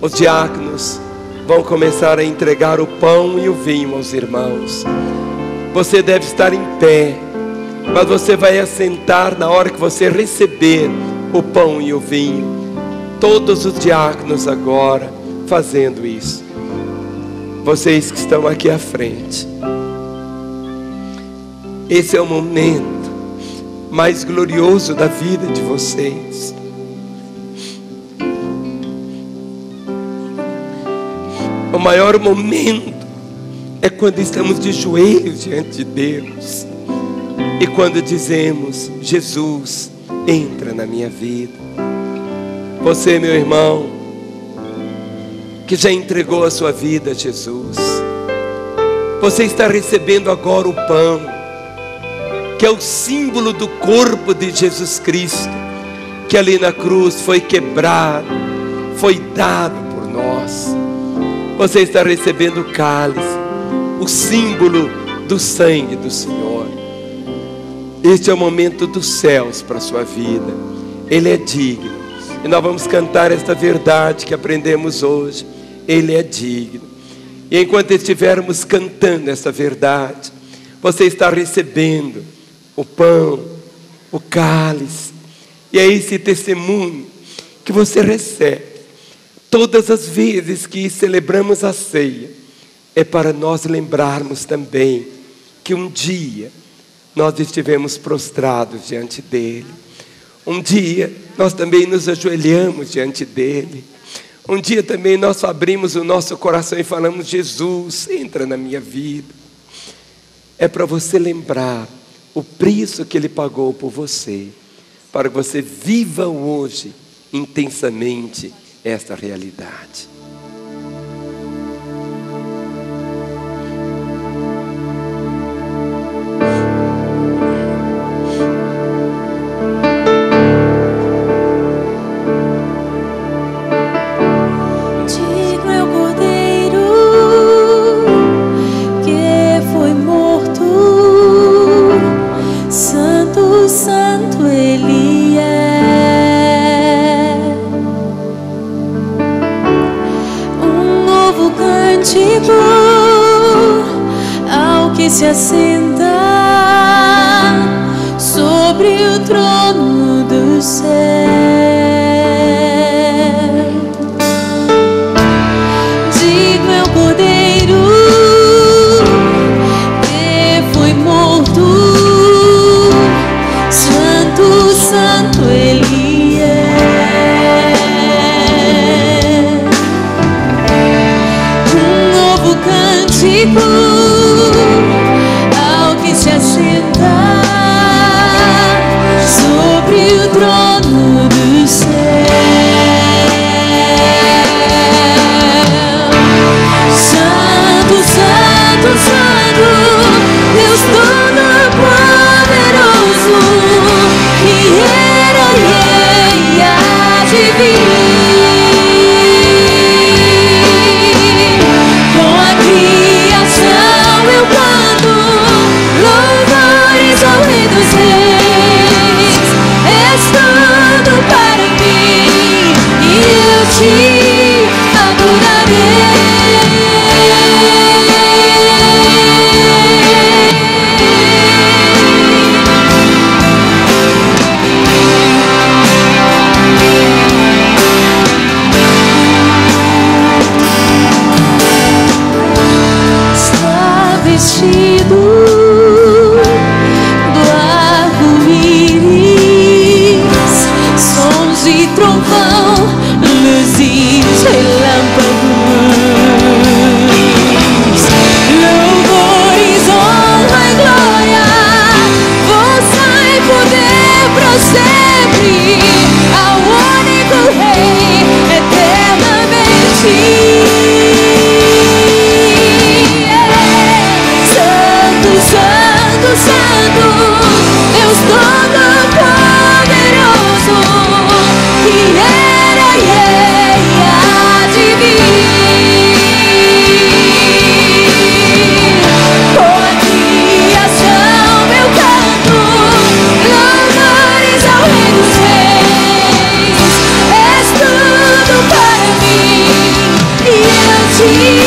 Os diáconos vão começar a entregar o pão e o vinho aos irmãos. Você deve estar em pé, mas você vai assentar na hora que você receber o pão e o vinho. Todos os diáconos agora fazendo isso. Vocês que estão aqui à frente, esse é o momento mais glorioso da vida de vocês. O maior momento é quando estamos de joelhos diante de Deus e quando dizemos: Jesus, entra na minha vida. Você, meu irmão, que já entregou a sua vida a Jesus, você está recebendo agora o pão, que é o símbolo do corpo de Jesus Cristo, que ali na cruz foi quebrado, foi dado por nós. Você está recebendo o cálice, o símbolo do sangue do Senhor. Este é o momento dos céus para a sua vida. Ele é digno. E nós vamos cantar esta verdade que aprendemos hoje. Ele é digno. E enquanto estivermos cantando essa verdade, você está recebendo o pão, o cálice. E é esse testemunho que você recebe todas as vezes que celebramos a ceia. É para nós lembrarmos também que um dia nós estivemos prostrados diante dele. Um dia nós também nos ajoelhamos diante dele. Um dia também nós abrimos o nosso coração e falamos: Jesus, entra na minha vida. É para você lembrar o preço que ele pagou por você, para que você viva hoje intensamente esta realidade. Ao que se assenta sobre o trono do céu, digno é o Cordeiro que foi morto, santo, santo ele é. Ao que vestido do arco-íris, sons de trovão, luzes, relâmpagos, louvores, honra e glória, força e poder pra sempre, ao único Rei eternamente. Santo, Santo, Deus Todo-Poderoso, que era e há de vir. Poesia são meu canto, louvores ao Rei dos Reis. És tudo para mim e eu te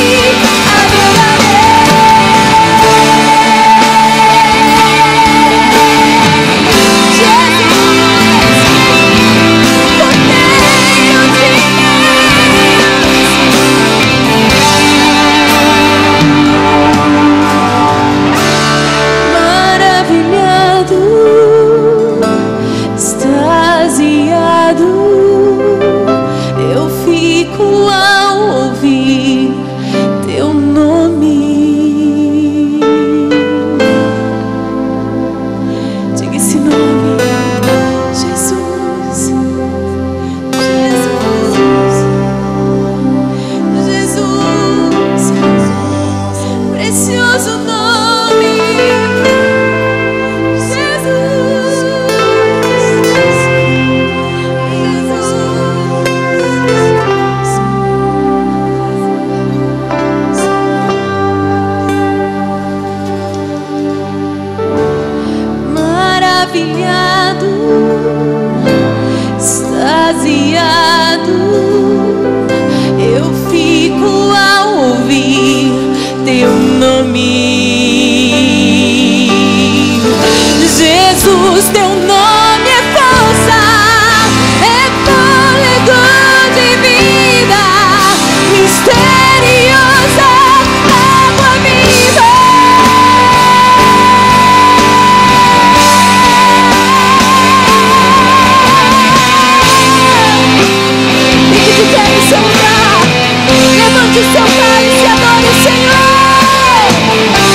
seu pai e se adore o Senhor.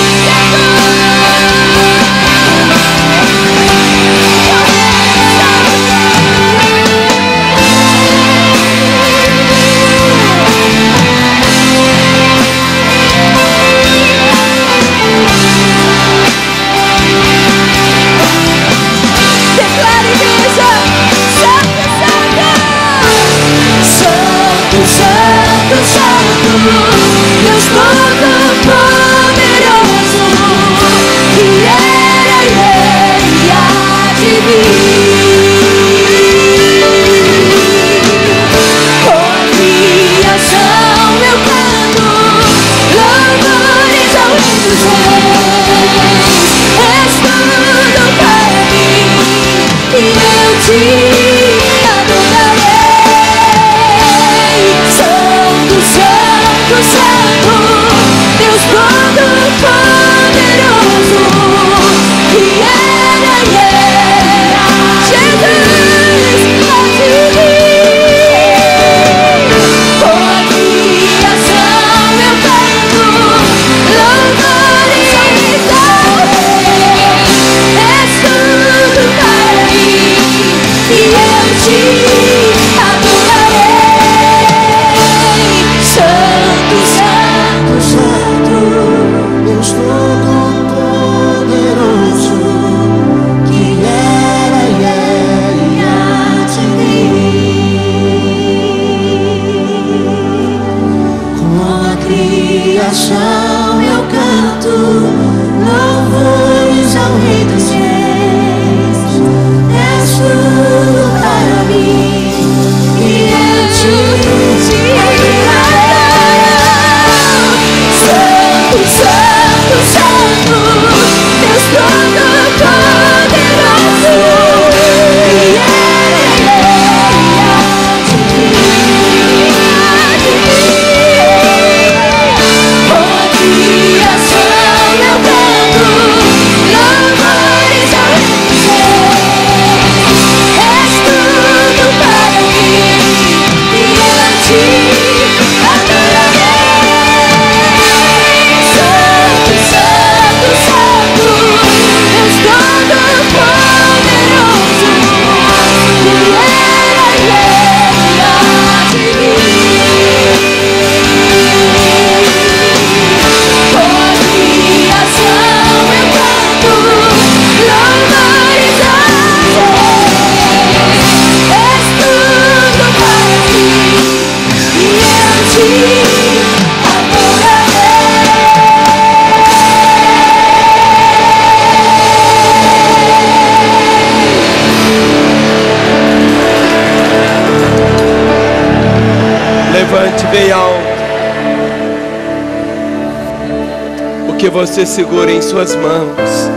que você segura em suas mãos.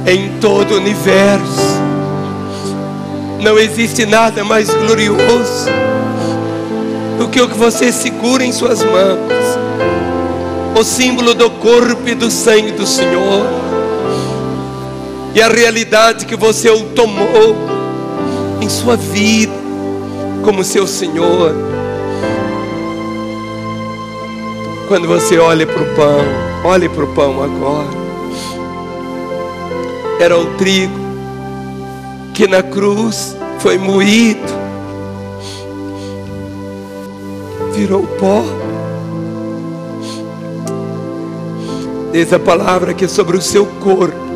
Em todo o universo não existe nada mais glorioso do que o que você segura em suas mãos, o símbolo do corpo e do sangue do Senhor, e a realidade que você o tomou em sua vida como seu Senhor. Quando você olha para o pão, olhe para o pão agora. Era o trigo que na cruz foi moído, virou pó. Diz a palavra que sobre o seu corpo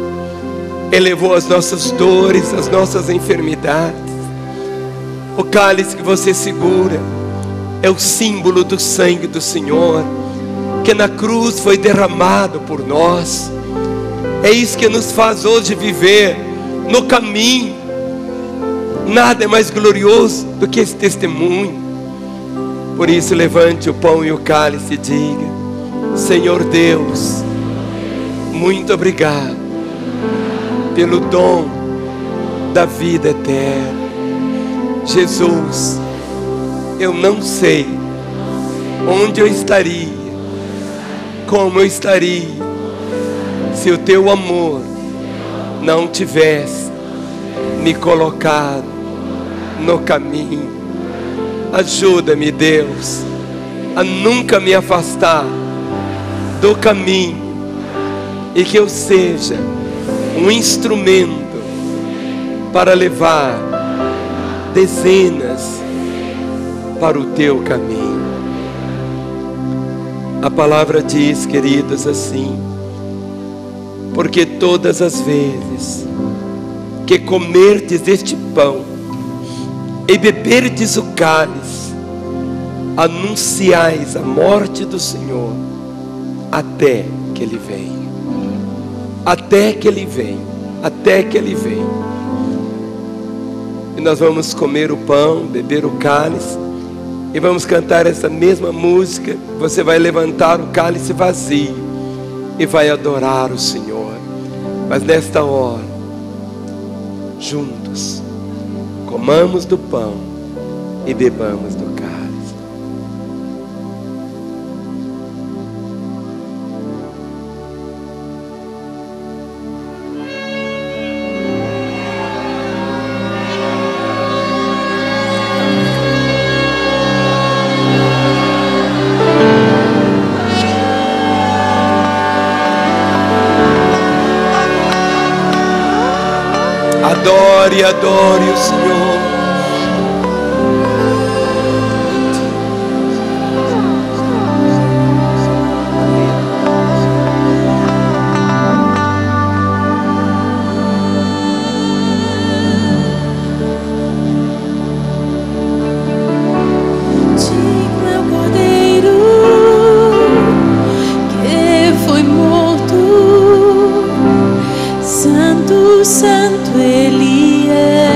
elevou as nossas dores, as nossas enfermidades. O cálice que você segura é o símbolo do sangue do Senhor, que na cruz foi derramado por nós. É isso que nos faz hoje viver no caminho. Nada é mais glorioso do que esse testemunho. Por isso levante o pão e o cálice e diga: Senhor Deus, muito obrigado pelo dom da vida eterna. Jesus, eu não sei onde eu estaria, como eu estaria, se o teu amor não tivesse me colocado no caminho. Ajuda-me, Deus, a nunca me afastar do caminho, e que eu seja um instrumento para levar dezenas para o teu caminho. A palavra diz, queridos, assim: porque todas as vezes que comerdes este pão e beberdes o cálice, anunciais a morte do Senhor até que Ele venha. Até que Ele venha. Até que Ele venha. E nós vamos comer o pão, beber o cálice, e vamos cantar essa mesma música. Você vai levantar o cálice vazio e vai adorar o Senhor. Mas nesta hora, juntos, comamos do pão e bebamos do cálice. Adore, adore o Senhor. Santo Ele é.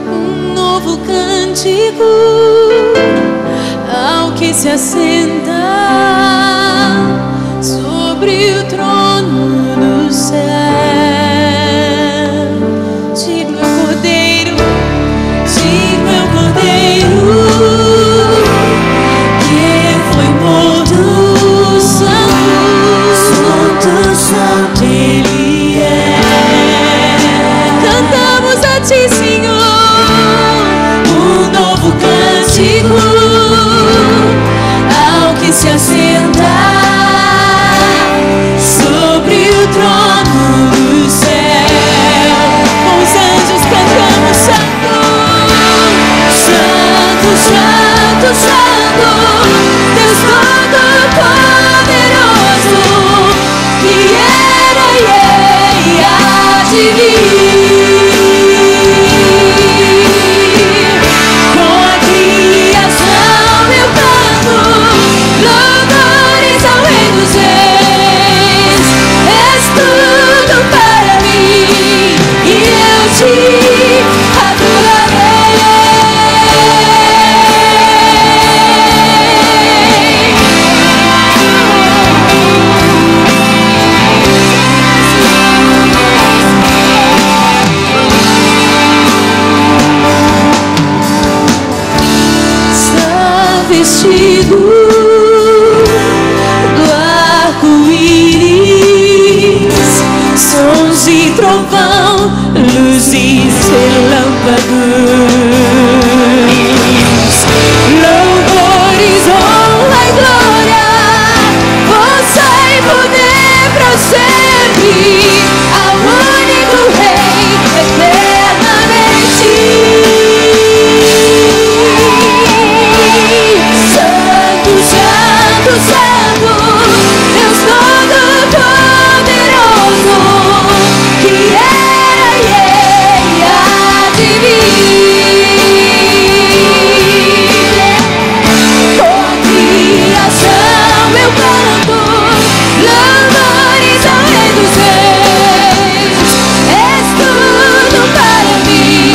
Um novo cântico ao que se assenta sobre o trono do céu. Digno é o Cordeiro, digno é o Cordeiro que foi morto. Santo Ele é. Cantamos a Ti, Senhor, um novo cântico ao trovão, luzes, relâmpagos, louvores, honra e glória, força e poder para sempre, ao único Rei eternamente. Santo, Santo, Santo, Deus Todo-Poderoso, que era e há de vir. Com criação eu canto louvores ao Rei dos Reis. És tudo para mim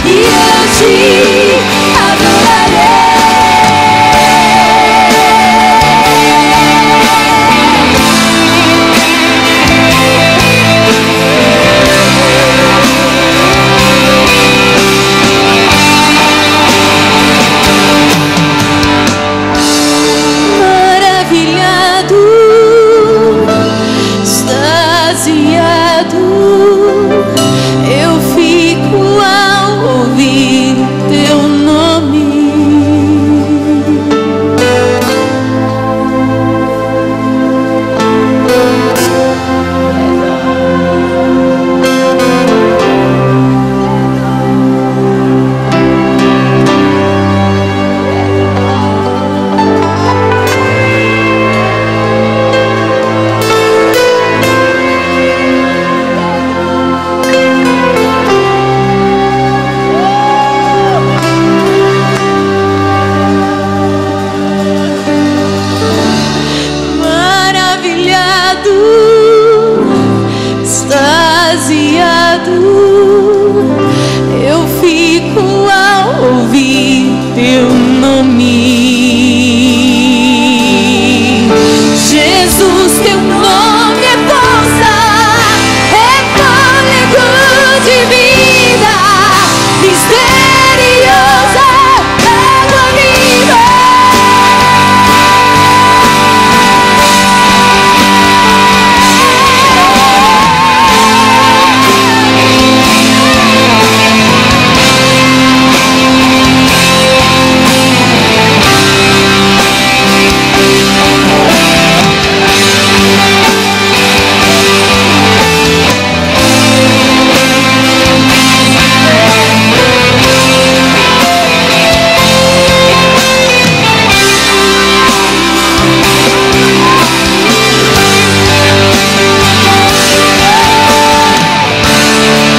e eu te adorarei. Maravilhado, extasiado, eu fico ao ouvir teu nome. Maravilhado, extasiado, eu fico ao ouvir teu nome. Jesus, teu nome é força, é fôlego de vida, misteriosa água viva.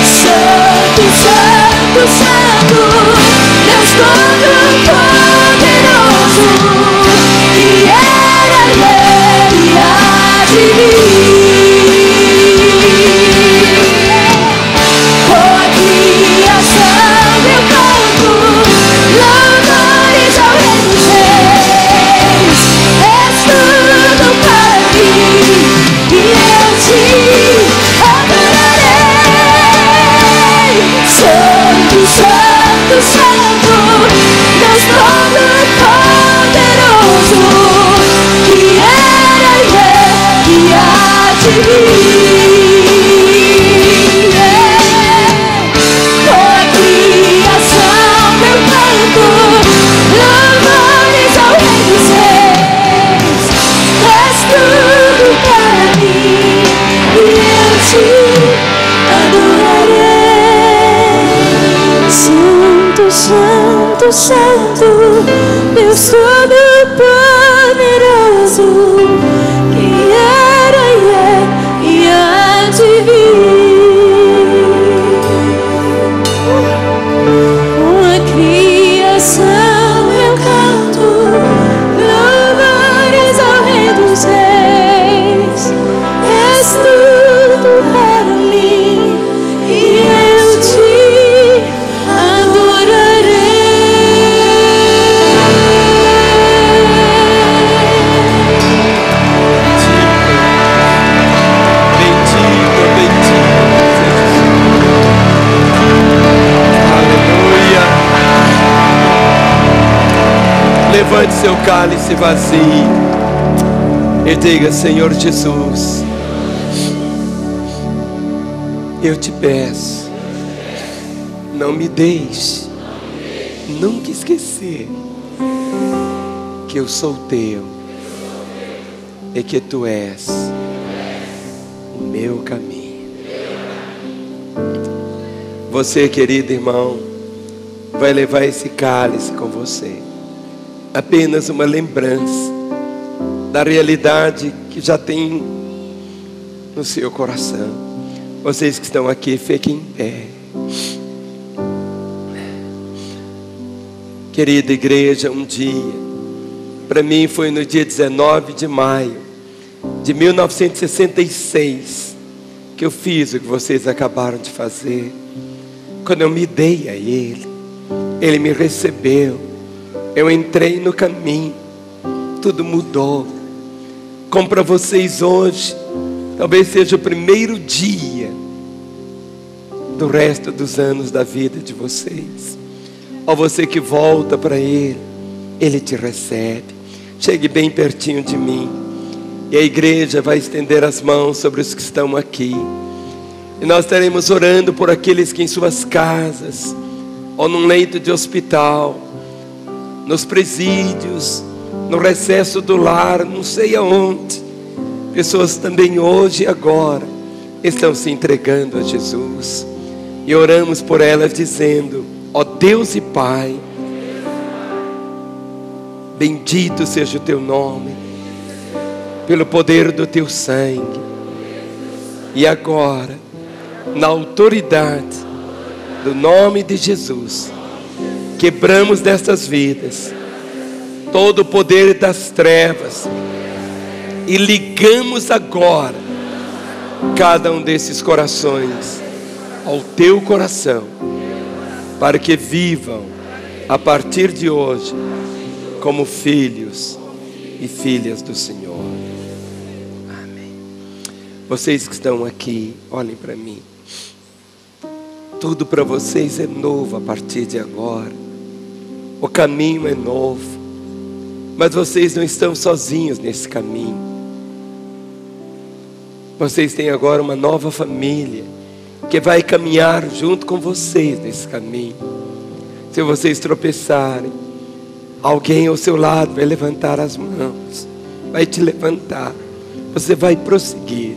Santo, Santo, Santo, Deus Todo-Poderoso, que era e há de vir. Com a criação eu canto louvores ao Rei dos Reis. És tudo para mim e eu te adorarei. Santo, Santo, Santo, Deus Todo-Poderoso, que era e há de vir. Com a criação eu canto louvores ao Rei dos Reis. És tudo para mim e eu te adorarei. Santo, Santo, Santo, Deus Todo-Poderoso, que era e há de vir. Com a criação eu canto louvores ao Rei dos Reis. És tudo para mim e eu te Levante seu cálice vazio e diga: Senhor Jesus, Eu te peço, não me deixe nunca esquecer que eu sou teu e que tu és o meu caminho. Você, querido irmão, vai levar esse cálice com você, apenas uma lembrança da realidade que já tem no seu coração. Vocês que estão aqui, fiquem em pé. Querida igreja, um dia, para mim foi no dia 19 de maio de 1966 que eu fiz o que vocês acabaram de fazer. Quando eu me dei a Ele, Ele me recebeu, eu entrei no caminho, tudo mudou. Como para vocês hoje, talvez seja o primeiro dia do resto dos anos da vida de vocês. Ó, você que volta para Ele, Ele te recebe. Chegue bem pertinho de mim, e a igreja vai estender as mãos sobre os que estão aqui. E nós estaremos orando por aqueles que em suas casas, ou num leito de hospital, nos presídios, no recesso do lar, não sei aonde, pessoas também hoje e agora estão se entregando a Jesus. E oramos por elas dizendo: ó Deus e Pai, bendito seja o teu nome, pelo poder do teu sangue. E agora, na autoridade do nome de Jesus, quebramos destas vidas todo o poder das trevas e ligamos agora cada um desses corações ao teu coração, para que vivam a partir de hoje como filhos e filhas do Senhor. Amém. Vocês que estão aqui, olhem para mim. Tudo para vocês é novo a partir de agora. O caminho é novo, mas vocês não estão sozinhos nesse caminho. Vocês têm agora uma nova família que vai caminhar junto com vocês nesse caminho. Se vocês tropeçarem, alguém ao seu lado vai levantar as mãos, vai te levantar, você vai prosseguir.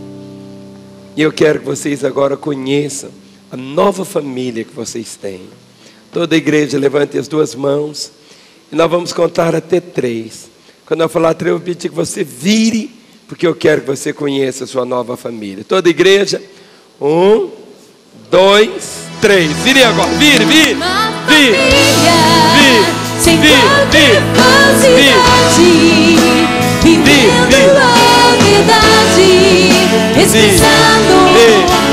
E eu quero que vocês agora conheçam a nova família que vocês têm. Toda a igreja levante as duas mãos e nós vamos contar até 3. Quando eu falar 3, eu vou pedir que você vire, porque eu quero que você conheça a sua nova família. Toda a igreja, 1, 2, 3. Vire agora, vire, vire, vire, vire, vire, vivendo a verdade, expressando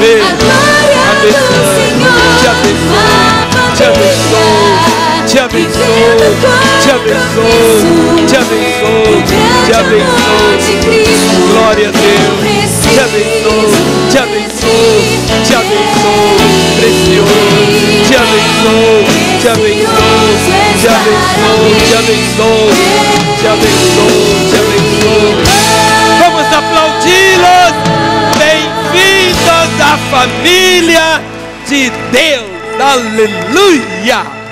a glória do Senhor. Te abençoe, te abençoe, te abençoe, te abençoe, te abençoe, te abençoe. Glória a Deus. Te abençoe, te abençoe, te abençoe, precioso. Te abençoe, te abençoe, te abençoe, te abençoe, te abençoe, te abençoe. Vamos aplaudi-los. Bem-vindos à família de Deus. Aleluia.